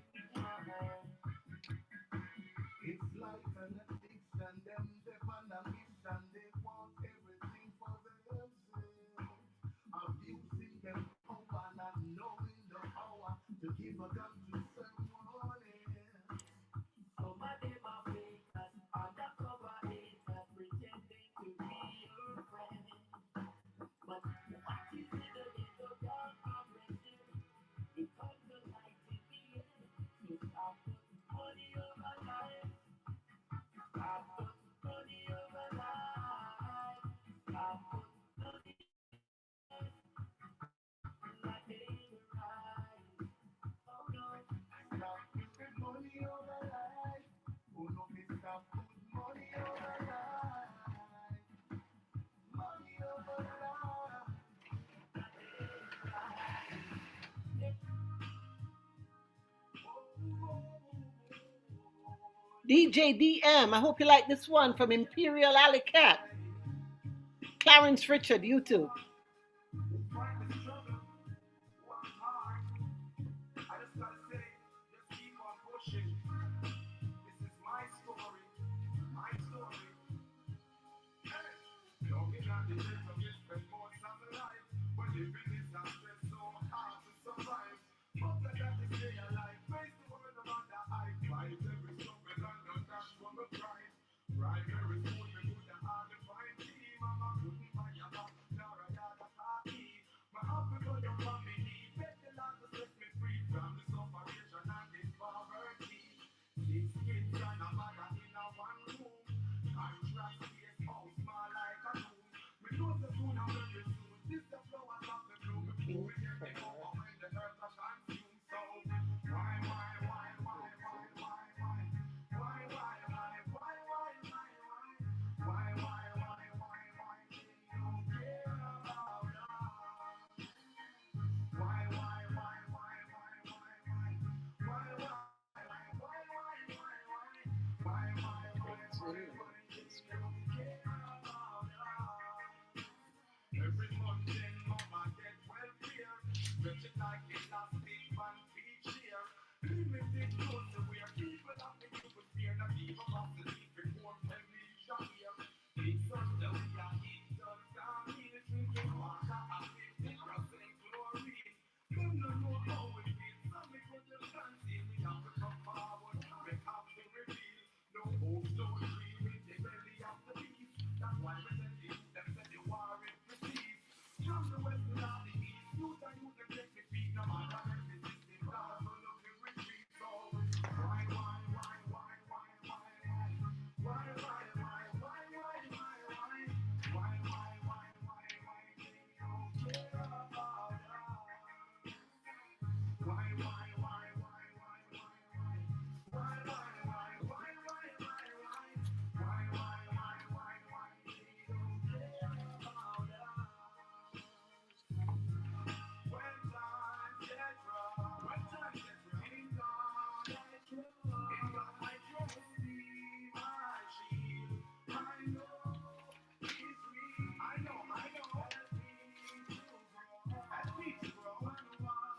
Speaker 1: DJ DM, I hope you like this one from Imperial Alley Cat. Clarence Richard, you too.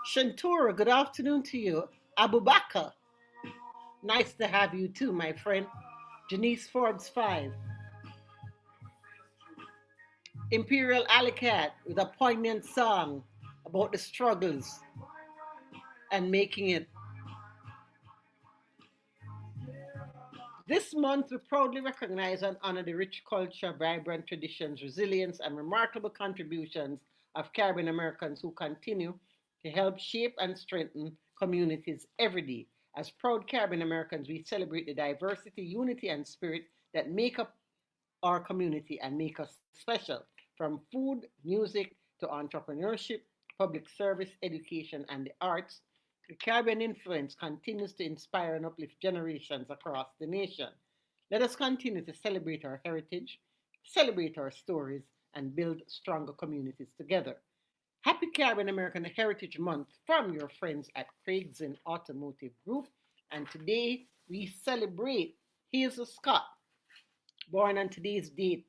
Speaker 1: Shantura, good afternoon to you. Abubakar, nice to have you too, my friend. Janice Forbes 5. Imperial Alley Cat with a poignant song about the struggles and making it. This month, we proudly recognize and honor the rich culture, vibrant traditions, resilience, and remarkable contributions of Caribbean Americans who continue to help shape and strengthen communities every day. As proud Caribbean Americans, we celebrate the diversity, unity, and spirit that make up our community and make us special. From food, music, to entrepreneurship, public service, education, and the arts, the Caribbean influence continues to inspire and uplift generations across the nation. Let us continue to celebrate our heritage, celebrate our stories, and build stronger communities together. Happy Caribbean American Heritage Month from your friends at Craig's in Automotive Group. And today we celebrate Hazel Scott, born on today's date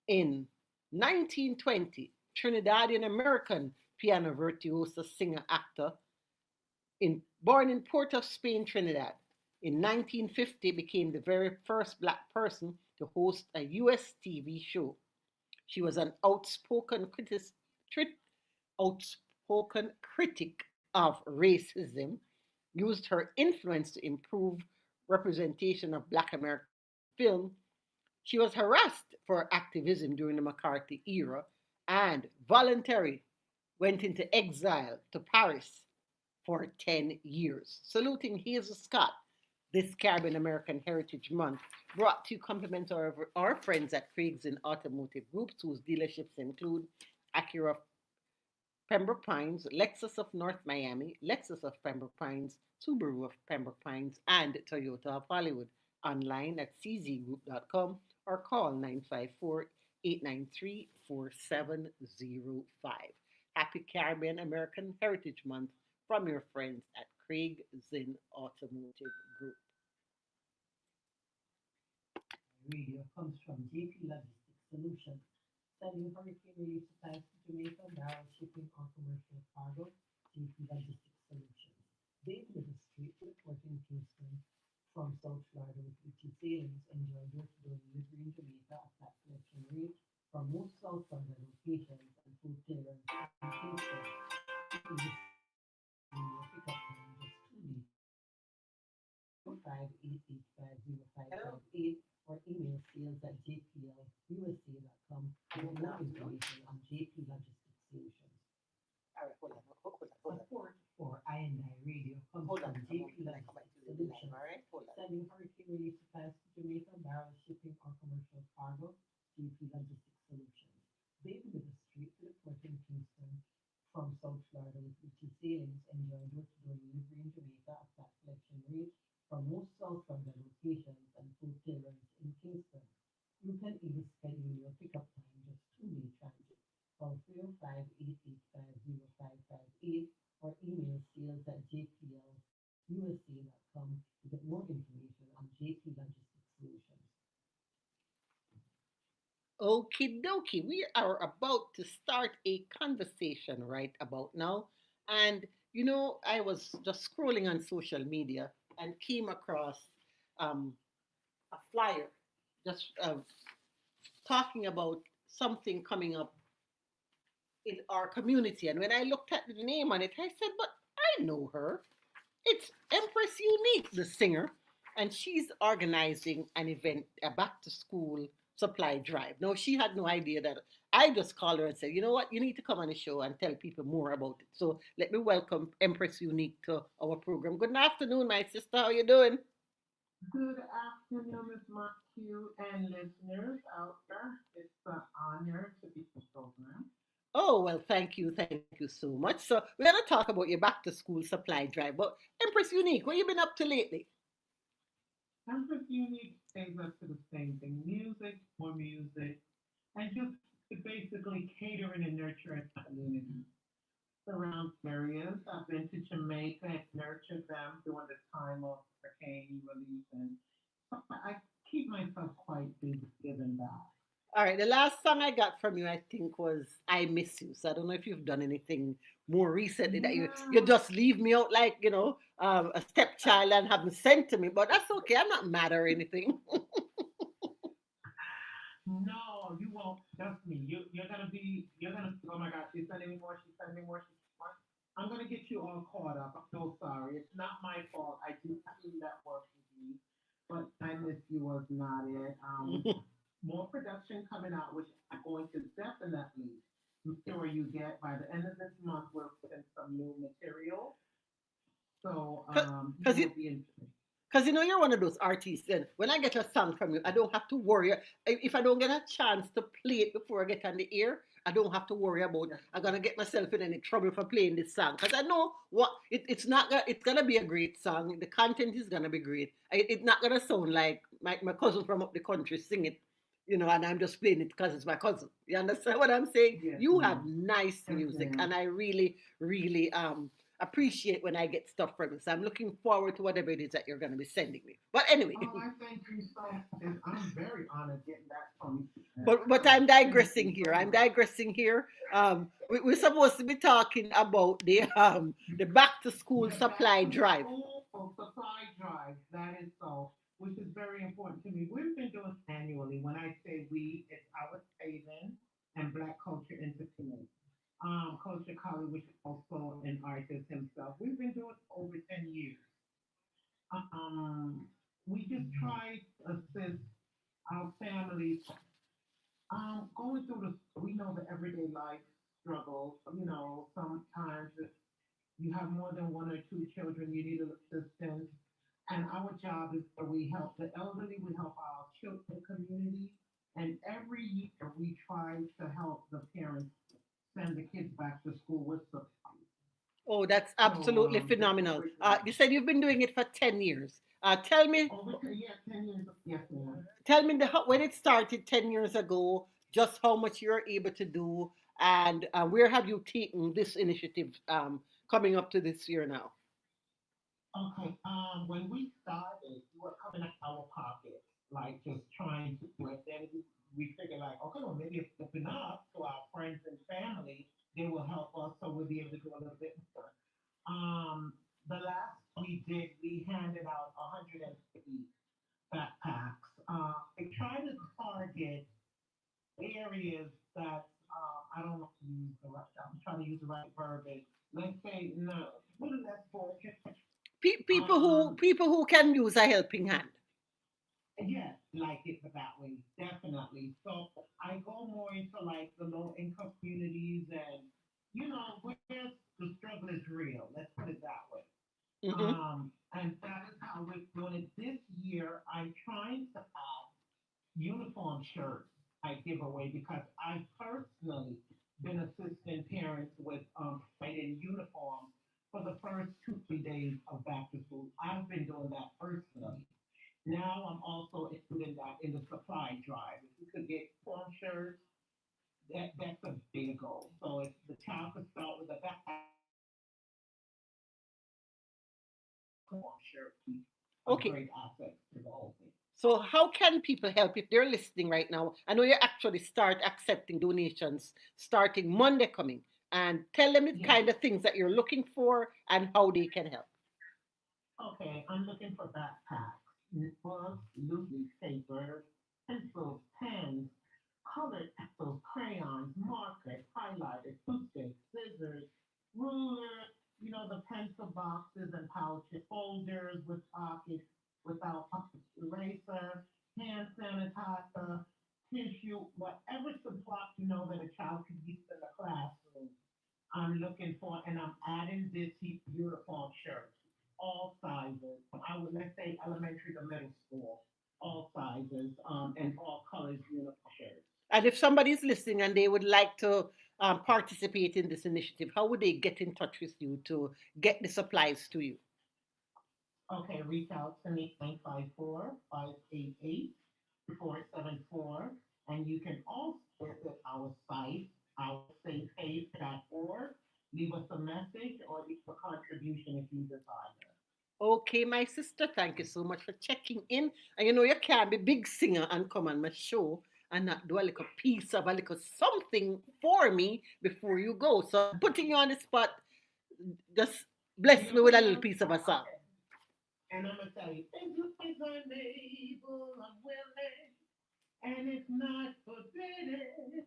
Speaker 1: in 1920, Trinidadian American piano virtuoso, singer, actor, born in Port of Spain, Trinidad. In 1950, became the very first black person to host a U.S. TV show. She was an outspoken critic of racism, used her influence to improve representation of black Americans in film. She was harassed for activism during the McCarthy era and voluntarily went into exile to Paris for 10 years. Saluting Hazel Scott, this Caribbean American Heritage Month, brought to you compliments of our friends at Craig's in Automotive Groups, whose dealerships include Acura of Pembroke Pines, Lexus of North Miami, Lexus of Pembroke Pines, Subaru of Pembroke Pines, and Toyota of Hollywood. Online at czgroup.com or call 954 893 4705. Happy Caribbean American Heritage Month from your friends at Craig Zinn Automotive Group.
Speaker 3: Radio comes from JP Logistics Solutions, sending hurricane relief supplies to Jamaica, barrel shipping or commercial cargo. JP Logistics Solutions. They deliver straight to the port in Kingston from South Florida with ET sailings. Enjoy door-to-door delivery in Jamaica at that collection rate from most South Florida locations and full clearance in Kingston. You can receive your pickup time just 2 days. 588850558 or email sales at jplusa.com to get more information on JP Logistics Solutions.
Speaker 1: All right, hold on.
Speaker 3: Support for I&I Radio comes from JP Logistics Solutions,
Speaker 1: All right, hold on.
Speaker 3: sending hurricane relief supplies to Jamaica, barrel shipping or commercial cargo. JP Logistics Solutions. They deliver straight to the port in Kingston from South Florida with ET sailings. Enjoy door-to-door delivery in Jamaica at that collection rate from most South Florida locations and full clearance in Kingston. You can even schedule your pickup time just 2 day transit. Call 305-885-0558 or email sales at jplusa.com to get more information on JP Logistics Solutions.
Speaker 1: Okie dokie, we are about to start a conversation right about now. And I was just scrolling on social media and came across um, a flyer just talking about something coming up in our community. And when I looked at the name on it, I said, but I know her. It's Empress Unique, the singer, and she's organizing an event, a back to school supply drive. Now, she had no idea that I just called her and said, you know what, you need to come on the show and tell people more about it. So let me welcome Empress Unique to our program. Good afternoon, my sister. How you doing?
Speaker 4: Good afternoon, Ms. Matthew and listeners out there. It's an honor to be on the program.
Speaker 1: Oh, well, thank you so much. So we're going to talk about your back to school supply drive. But Empress Unique, what you been up to lately?
Speaker 4: Campus Unique stays up to the same thing more music, and just to basically catering and nurturing community. Surround areas. I've been to Jamaica and nurtured them during the time of for Kane release, and I keep myself quite busy giving back.
Speaker 1: All right, the last song I got from you, I think, was "I Miss You." So I don't know if you've done anything more recently that you
Speaker 4: Yeah.
Speaker 1: just leave me out like a stepchild and haven't sent to me, but that's okay. I'm not mad or anything.
Speaker 4: No, you won't. Trust me. You're gonna be. You're gonna. Oh my God, she's sending me more. She's sending me more. She's more. I'm gonna get you all caught up. I'm so sorry. It's not my fault. I do see that work with you, but I miss you was not it. More production coming out, which I'm going to definitely I'm sure you get by the end of this month. We're putting some new material, so you
Speaker 1: Because
Speaker 4: will be in.
Speaker 1: Because you're one of those artists, and when I get a song from you, I don't have to worry. If I don't get a chance to play it before I get on the air, I don't have to worry about
Speaker 4: Yeah.
Speaker 1: I'm gonna get myself in any trouble for playing this song. Because I know it's not gonna it's gonna be a great song. The content is gonna be great. It's not gonna sound like my cousin from up the country sing it, and I'm just playing it because it's my cousin. You understand what I'm saying?
Speaker 4: Yes,
Speaker 1: You have
Speaker 4: ma'am.
Speaker 1: nice
Speaker 4: Yes,
Speaker 1: music,
Speaker 4: ma'am.
Speaker 1: and I really, really appreciate when I get stuff from you. So I'm looking forward to whatever it is that you're going to be sending me. But anyway,
Speaker 4: Oh, I thank you so much. I'm very honored getting that from you.
Speaker 1: but I'm
Speaker 4: Thank
Speaker 1: digressing
Speaker 4: you
Speaker 1: here.
Speaker 4: so
Speaker 1: I'm
Speaker 4: much.
Speaker 1: digressing here. We're supposed to be talking about the back to school
Speaker 4: The back
Speaker 1: supply
Speaker 4: to
Speaker 1: drive.
Speaker 4: school for supply drive, that is so, which is very important to me. We've been doing annually. When I say we, it's our Haven and Black Culture Entertainment. Culture Collie, which is also an artist himself. We've been doing it over 10 years. Um, we just try to assist our families going through we know the everyday life struggles. Sometimes if you have more than one or two children, you need assistance. And our job is that we help the elderly, we help our children community, and every year we try to help the parents send the kids back to school with supplies.
Speaker 1: Oh, that's
Speaker 4: So
Speaker 1: absolutely
Speaker 4: it's
Speaker 1: phenomenal.
Speaker 4: very good.
Speaker 1: You said you've been doing it for 10 years. Tell me,
Speaker 4: Over 10 years, yes, ma'am.
Speaker 1: when it started 10 years ago, just how much you're able to do, and where have you taken this initiative coming up to this year now?
Speaker 4: Okay. When we started, we were coming out of our pockets, like just trying to do it. Then we figured, like, okay, well, maybe if it's enough to our friends and family, they will help us, so we'll be able to do a little bit more. The last we did, we handed out 150 backpacks. I try to target areas that I don't want to use the right. I'm trying to use the right verbiage. Let's say no, a little less fortunate. Um,
Speaker 1: People who can use a helping hand.
Speaker 4: Yes, like it that way, definitely. So I go more into like the low income communities and where the struggle is real. Let's put it that way.
Speaker 1: Hmm.
Speaker 4: And that is how we're doing it this year. I'm trying to add uniform shirts I give away because I personally been assisting parents with providing uniforms for the first 2 3 days of back to school. I've been doing that personally. Now I'm also including that in the supply drive. If you could get form shirts, that's a big goal. So if the child could start with a backpack, form shirt be a
Speaker 1: Okay.
Speaker 4: great asset to the whole thing.
Speaker 1: So, how can people help if they're listening right now? I know you actually start accepting donations starting Monday coming, and tell them the
Speaker 4: Yes.
Speaker 1: kind of things that you're looking for and how they can help.
Speaker 4: Okay, I'm looking for backpacks, books, loose papers, pencils, pens, colored pencils, crayons, markers, highlighters, toothpicks, scissors, rulers, the pencil boxes and pouches, folders with pockets, without pockets, eraser, hand sanitizer, tissue, whatever supply that a child could use in the classroom. I'm looking for, and I'm adding this uniform shirt, all sizes. I would let's say elementary to middle school, all sizes, and all colors uniform shirts.
Speaker 1: And if somebody's listening and they would like to participate in this initiative, how would they get in touch with you to get the supplies to you?
Speaker 4: Okay, reach out to me 954-588-474. And you can also visit our site, oursafehaven.org. Leave us a message or leave a contribution if you desire.
Speaker 1: Okay, my sister, thank you so much for checking in. And you know, you can't be big singer and come on my show and not do a little piece of a little something for me before you go. So I'm putting you on the spot. Just bless
Speaker 4: You
Speaker 1: me with
Speaker 4: put
Speaker 1: a
Speaker 4: me
Speaker 1: little
Speaker 4: on the
Speaker 1: piece of a
Speaker 4: spot,
Speaker 1: song.
Speaker 4: okay. And I'm gonna tell you, if you think I'm able, I'm willing, and it's not forbidden,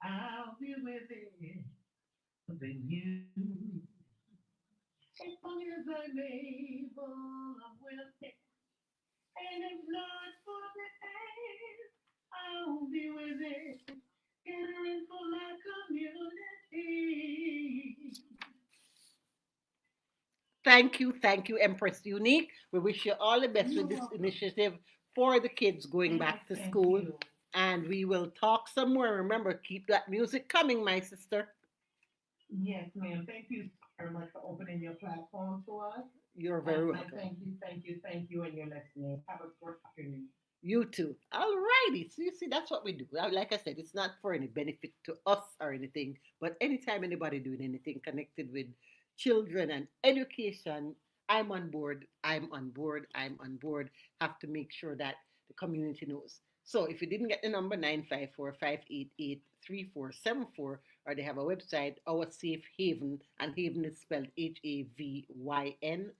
Speaker 4: I'll be with it. Then you, as long as I'm able, I'm willing, and it's not forbidden, I'll be with it. Catering for my community.
Speaker 1: Thank you, Empress Unique. We wish you all the best
Speaker 4: You're
Speaker 1: with this
Speaker 4: welcome.
Speaker 1: initiative for the kids going
Speaker 4: And I
Speaker 1: back to
Speaker 4: thank
Speaker 1: school.
Speaker 4: you.
Speaker 1: And we will talk somewhere. Remember, keep that music coming, my sister.
Speaker 4: Yes, ma'am. Thank you very much for opening your platform to us.
Speaker 1: You're
Speaker 4: And
Speaker 1: very
Speaker 4: I
Speaker 1: welcome.
Speaker 4: thank you, and your listeners. Have a great afternoon.
Speaker 1: You too. All righty. So you see, that's what we do. Like I said, it's not for any benefit to us or anything, but anytime anybody doing anything connected with children and education, I'm on board. I'm on board. I'm on board. Have to make sure that the community knows. So if you didn't get the number 954-588-3474, or they have a website, Our Safe Haven, and Haven is spelled HAVYN.org.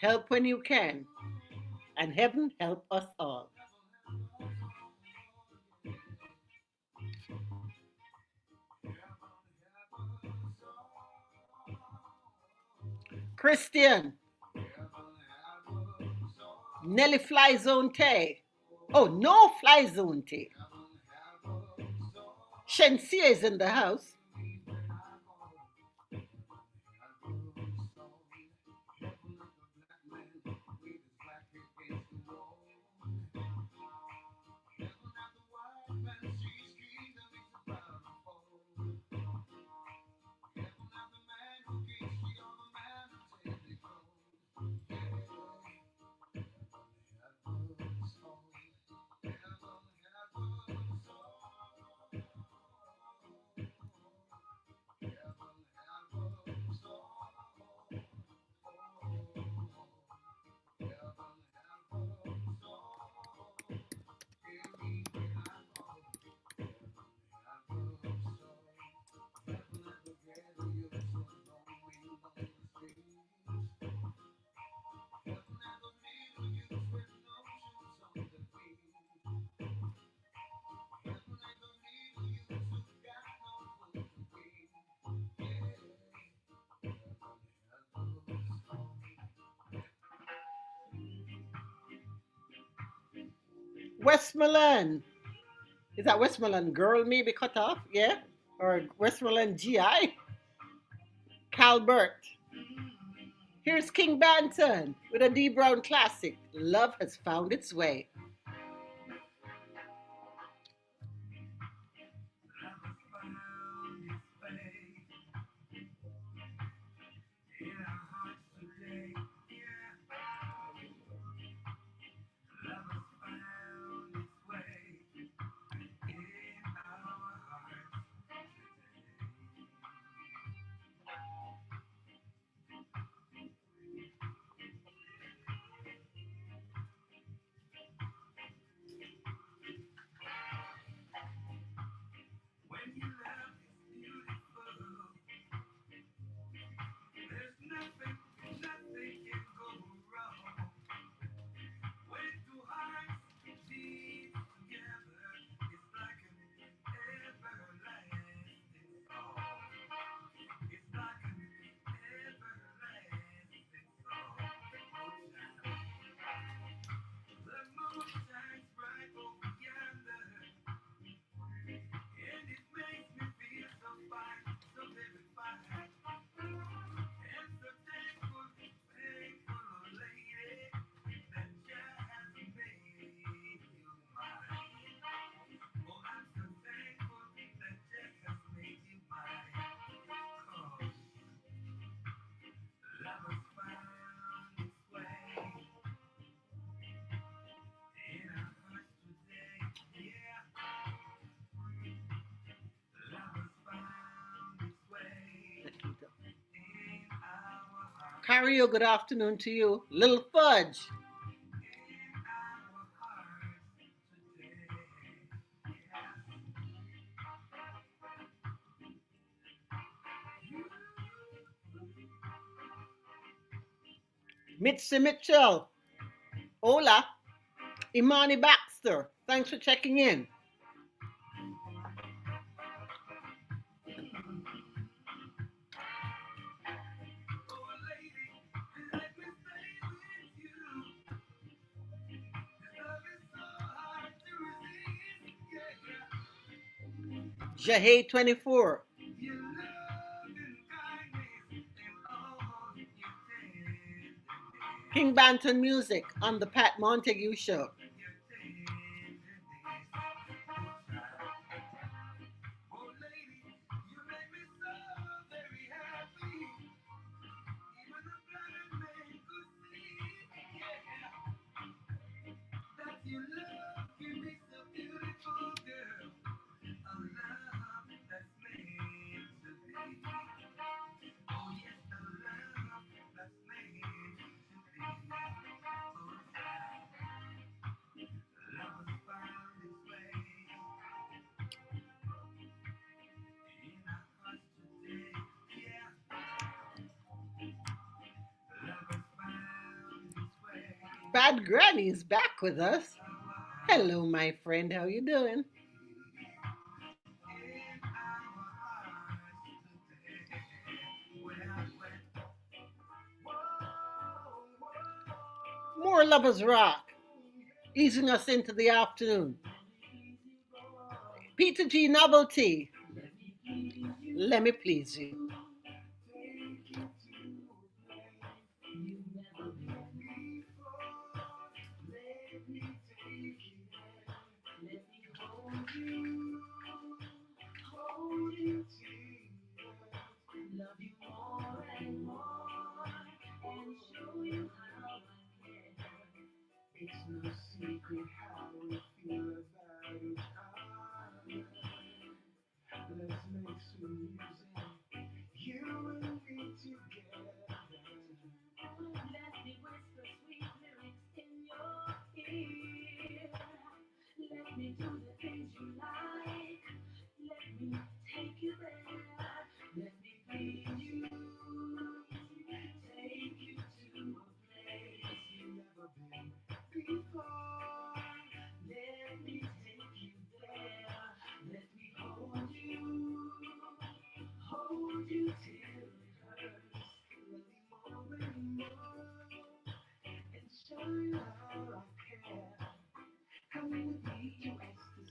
Speaker 1: Help when you can, and heaven help us all. Christian, Nelly Fly Zone Tay. Oh, no Fly Zone Tay. Shensia is in the house. Westmoreland. Is that Westmoreland girl maybe cut off? Yeah? Or Westmoreland GI? Calbert. Here's King Banton with a D Brown classic. Love has found its way. Cario, good afternoon to you. Little Fudge. Mitzi Mitchell. Hola. Imani Baxter. Thanks for checking in. Jahay 24. King Banton Music on the Pat Montague Show. Bad Granny is back with us. Hello, my friend. How you doing? More Lovers Rock, easing us into the afternoon. Peter G. Novelty, let me please you.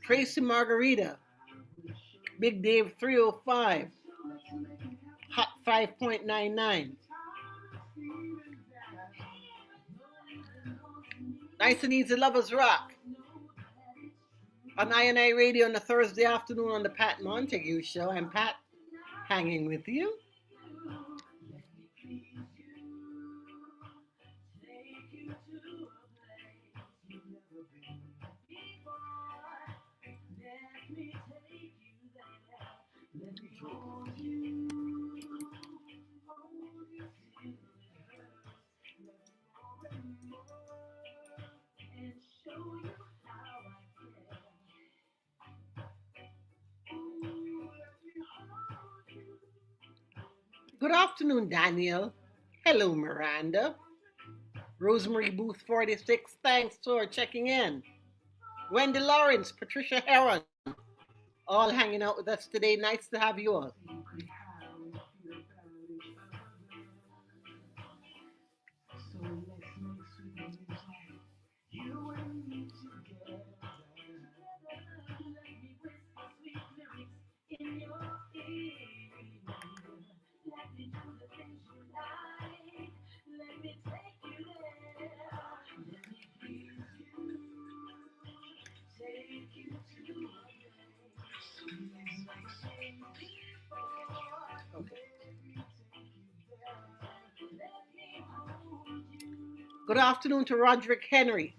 Speaker 1: Tracy Margarita, Big Dave 305, Hot 5.99. Nice and Easy Lovers Rock on INI Radio on a Thursday afternoon on the Pat Montague Show. I'm Pat, hanging with you. Good afternoon, Daniel. Hello, Miranda. Rosemary Booth 46, thanks for checking in. Wendy Lawrence, Patricia Heron, all hanging out with us today. Nice to have you all. Okay. Good afternoon to Roderick Henry.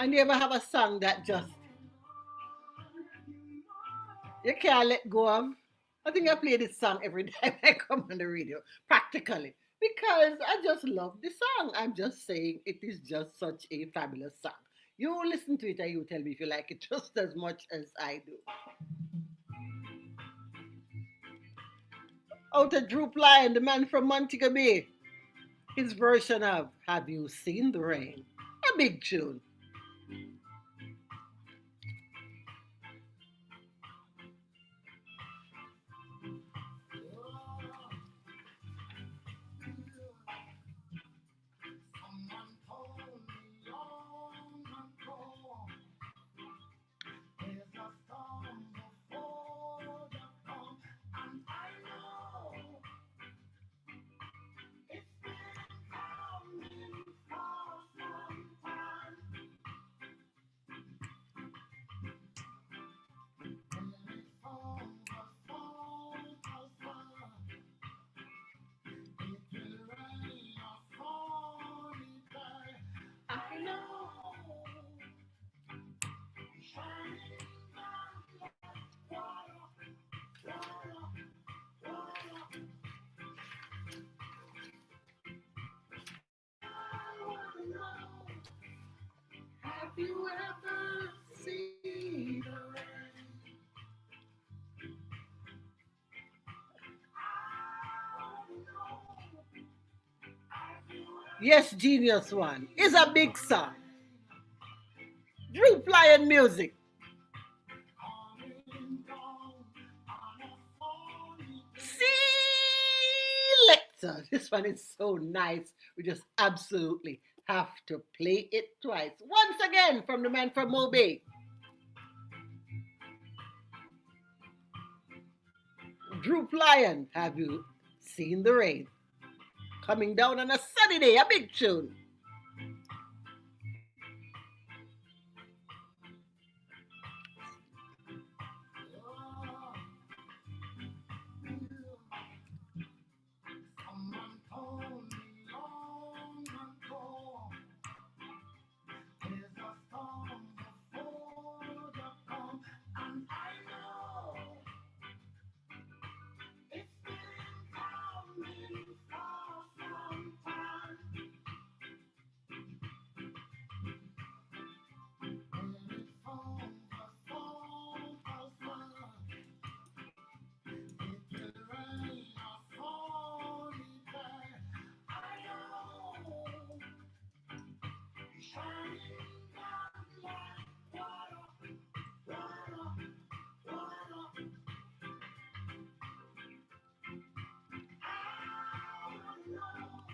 Speaker 1: And you ever have a song that just you can't let go of? I think I play this song every time I come on the radio, practically. Because I just love the song. I'm just saying it is just such a fabulous song. You listen to it and you tell me if you like it just as much as I do. Out of Droop Lion, the man from Montague, his version of Have You Seen the Rain? A big tune. I know. Have you ever seen the rain? Yes, Genius One is a big song. Drew Lion music. Selector. This one is so nice. We just absolutely have to play it twice. Once again from the man from Moby. Droop Lion, have you seen the rain? Coming down on a sunny day, a big tune.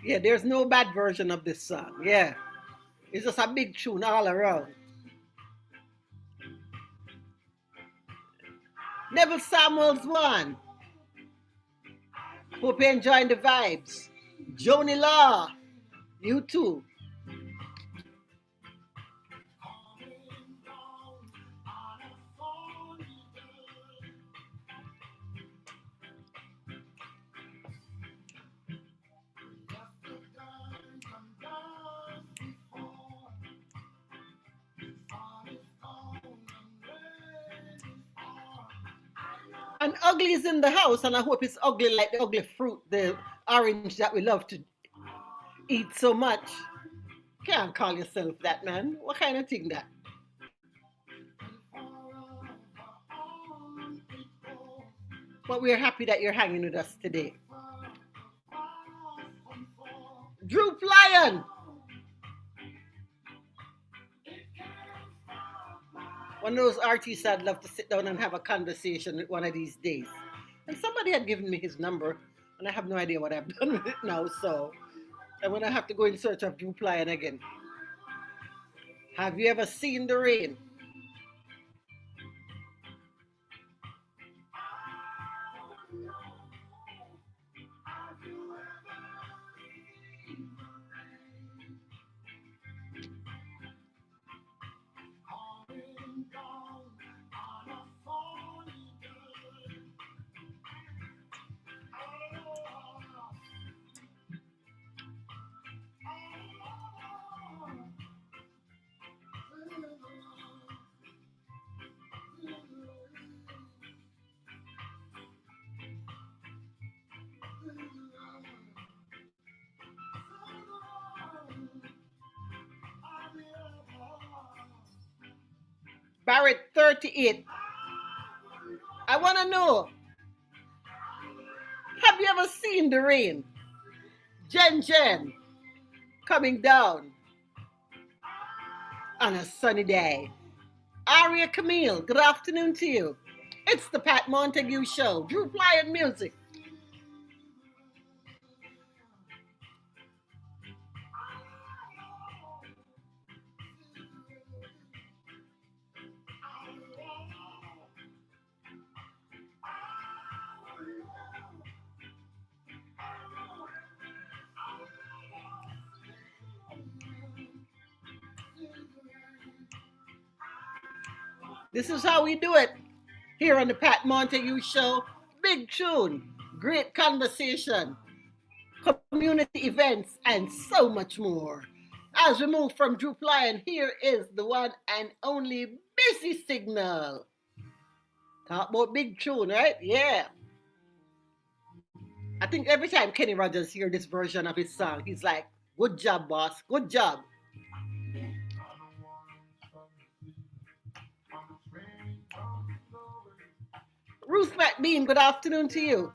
Speaker 1: Yeah, there's no bad version of this song. Yeah, it's just a big tune all around. Neville Samuels one. Hope you're enjoying the vibes. Joni Law, you too. And ugly is in the house, and I hope it's ugly like the ugly fruit, the orange that we love to eat so much. Can't call yourself that, man. What kind of thing that? But we're happy that you're hanging with us today. Droop Lion, one of those artists I'd love to sit down and have a conversation with one of these days. And somebody had given me his number, and I have no idea what I've done with it now, so I'm gonna have to go in search of Droop Lion again. Have you ever seen the rain? Barrett 38. I want to know, have you ever seen the rain? Jen coming down on a sunny day. Aria Camille, good afternoon to you. It's the Pat Montague Show. Drew Pliant Music. This is how we do it here on the Pat Montague Show. Big tune, great conversation, community events, and so much more. As we move from Drew Pliant, here is the one and only Busy Signal. Talk about big tune, right? Yeah. I think every time Kenny Rogers hears this version of his song, he's like, good job, boss. Good job. Ruth McBean, good afternoon to you.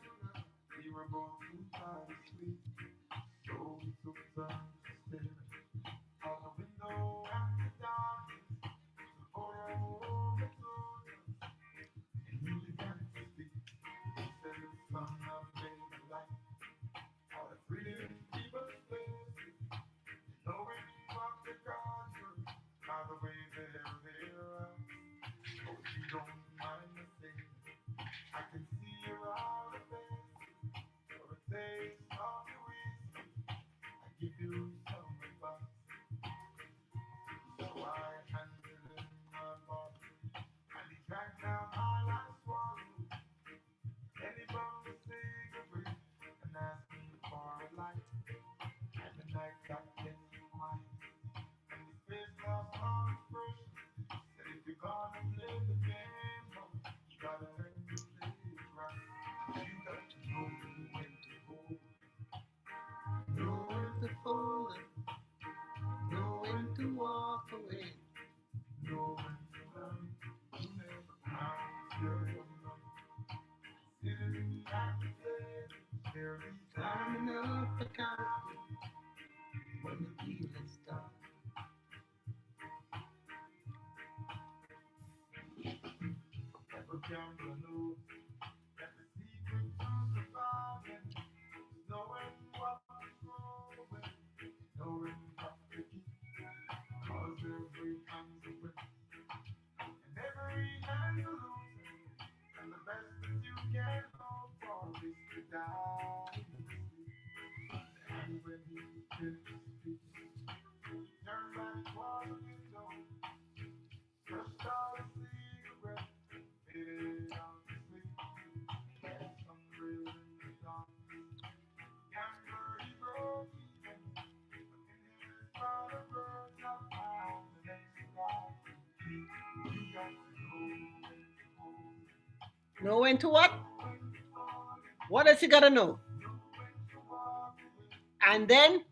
Speaker 1: Know when to what? What does he gotta know? And then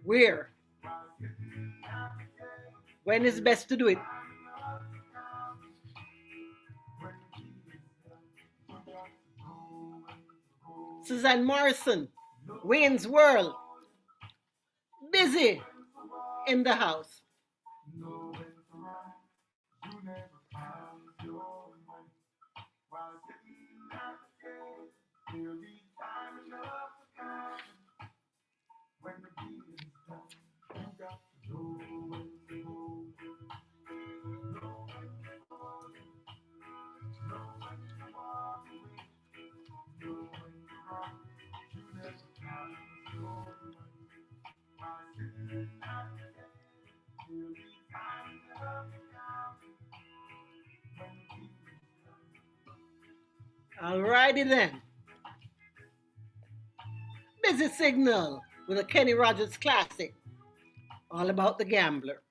Speaker 1: where? When is best to do it? Suzanne Morrison, Wayne's World, busy in the house. Alrighty then. Busy Signal with a Kenny Rogers classic, all about the gambler.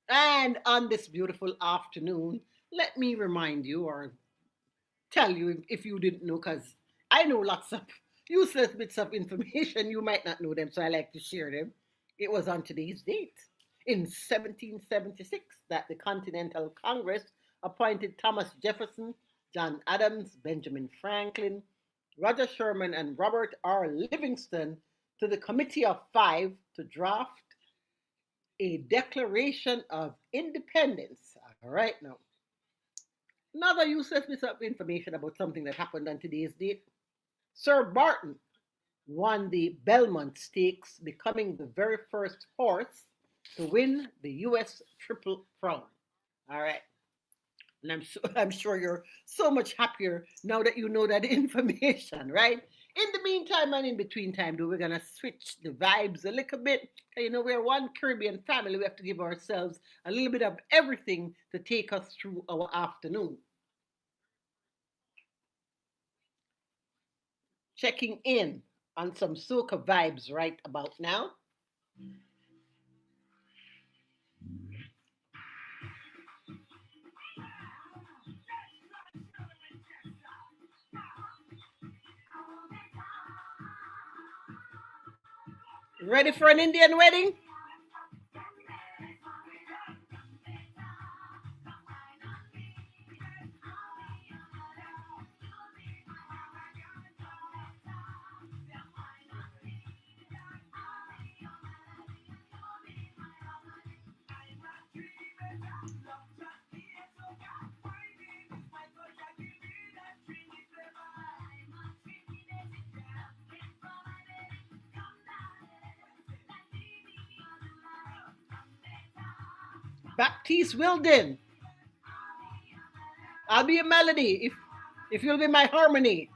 Speaker 1: And on this beautiful afternoon, let me remind you or tell you if you didn't know, because I know lots of useless bits of information. You might not know them, so I like to share them. It was on today's date. In 1776, that the Continental Congress appointed Thomas Jefferson, John Adams, Benjamin Franklin, Roger Sherman, and Robert R. Livingston to the Committee of Five to draft a Declaration of Independence. All right, now, another useless piece of information about something that happened on today's date. Sir Barton won the Belmont Stakes, becoming the very first horse to win the U.S. Triple Crown. All right. And I'm sure you're so much happier now that you know that information, right? In the meantime and in between time, though, we're going to switch the vibes a little bit. You know, we're one Caribbean family. We have to give ourselves a little bit of everything to take us through our afternoon. Checking in on some soca vibes right about now. Ready for an Indian wedding? Baptiste Wilden. I'll be a melody if you'll be my harmony.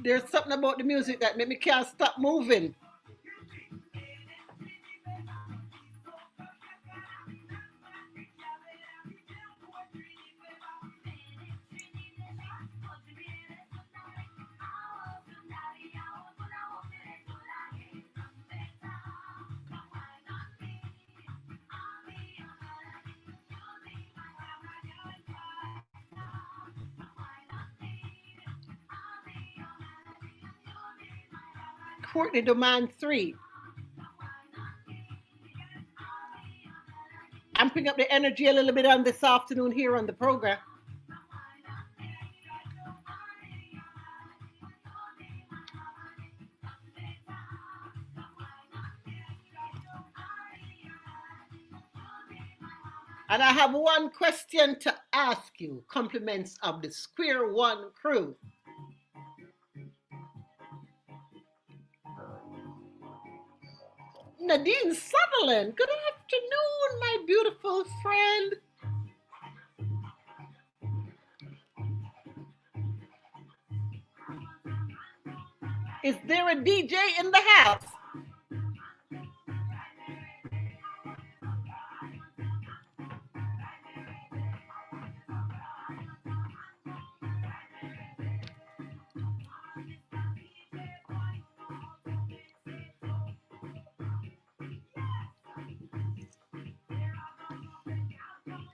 Speaker 1: There's something about the music that make me can't stop moving. Courtney Demand 3. Amping up the energy a little bit on this afternoon here on the program. And I have one question to ask you, compliments of the Square One crew. Nadine Sutherland, good afternoon, my beautiful friend. Is there a DJ in the house?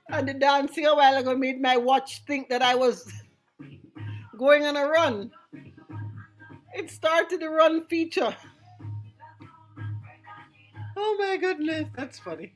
Speaker 1: And the dancing a while ago made my watch think that I was going on a run. It started the run feature. Oh my goodness, that's funny.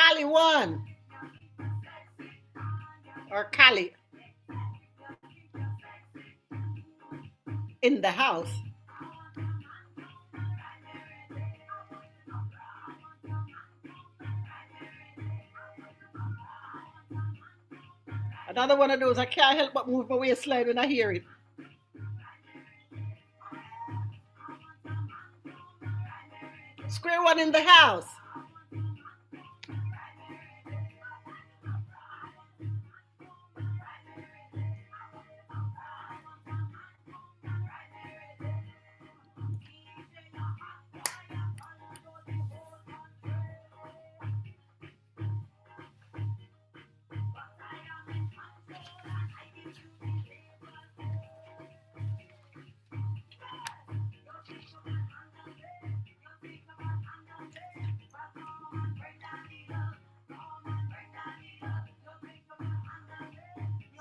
Speaker 1: Cali one or Cali in the house. Another one of those I can't help but move my waistline when I hear it. Square one in the house.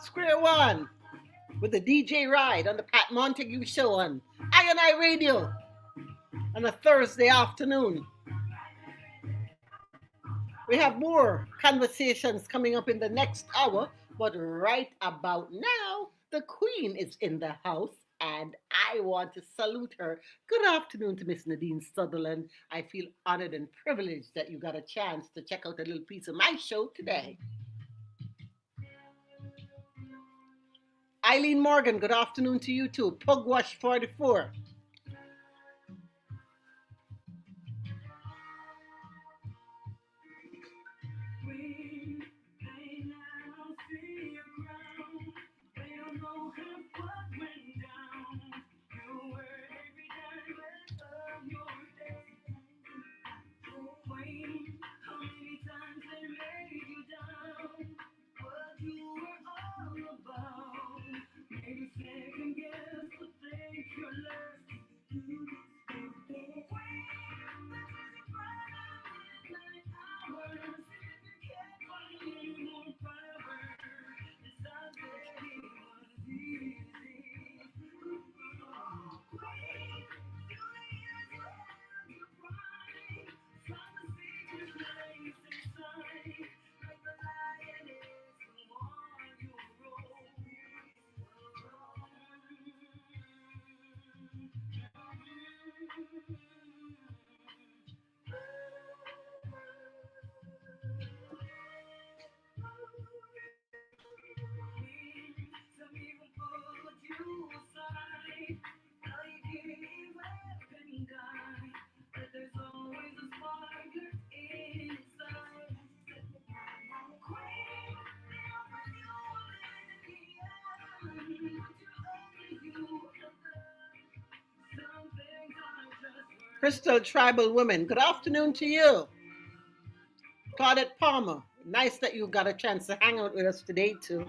Speaker 1: Square one with the DJ ride on the Pat Montague show on I Radio on a Thursday afternoon. We have more conversations coming up in the next hour, but right about now, the Queen is in the house and I want to salute her. Good afternoon to Miss Nadine Sutherland. I feel honored and privileged that you got a chance to check out a little piece of my show today. Eileen Morgan, good afternoon to you too. Pugwash 44. Crystal Tribal Women, good afternoon to you. Claudette Palmer, nice that you got a chance to hang out with us today too.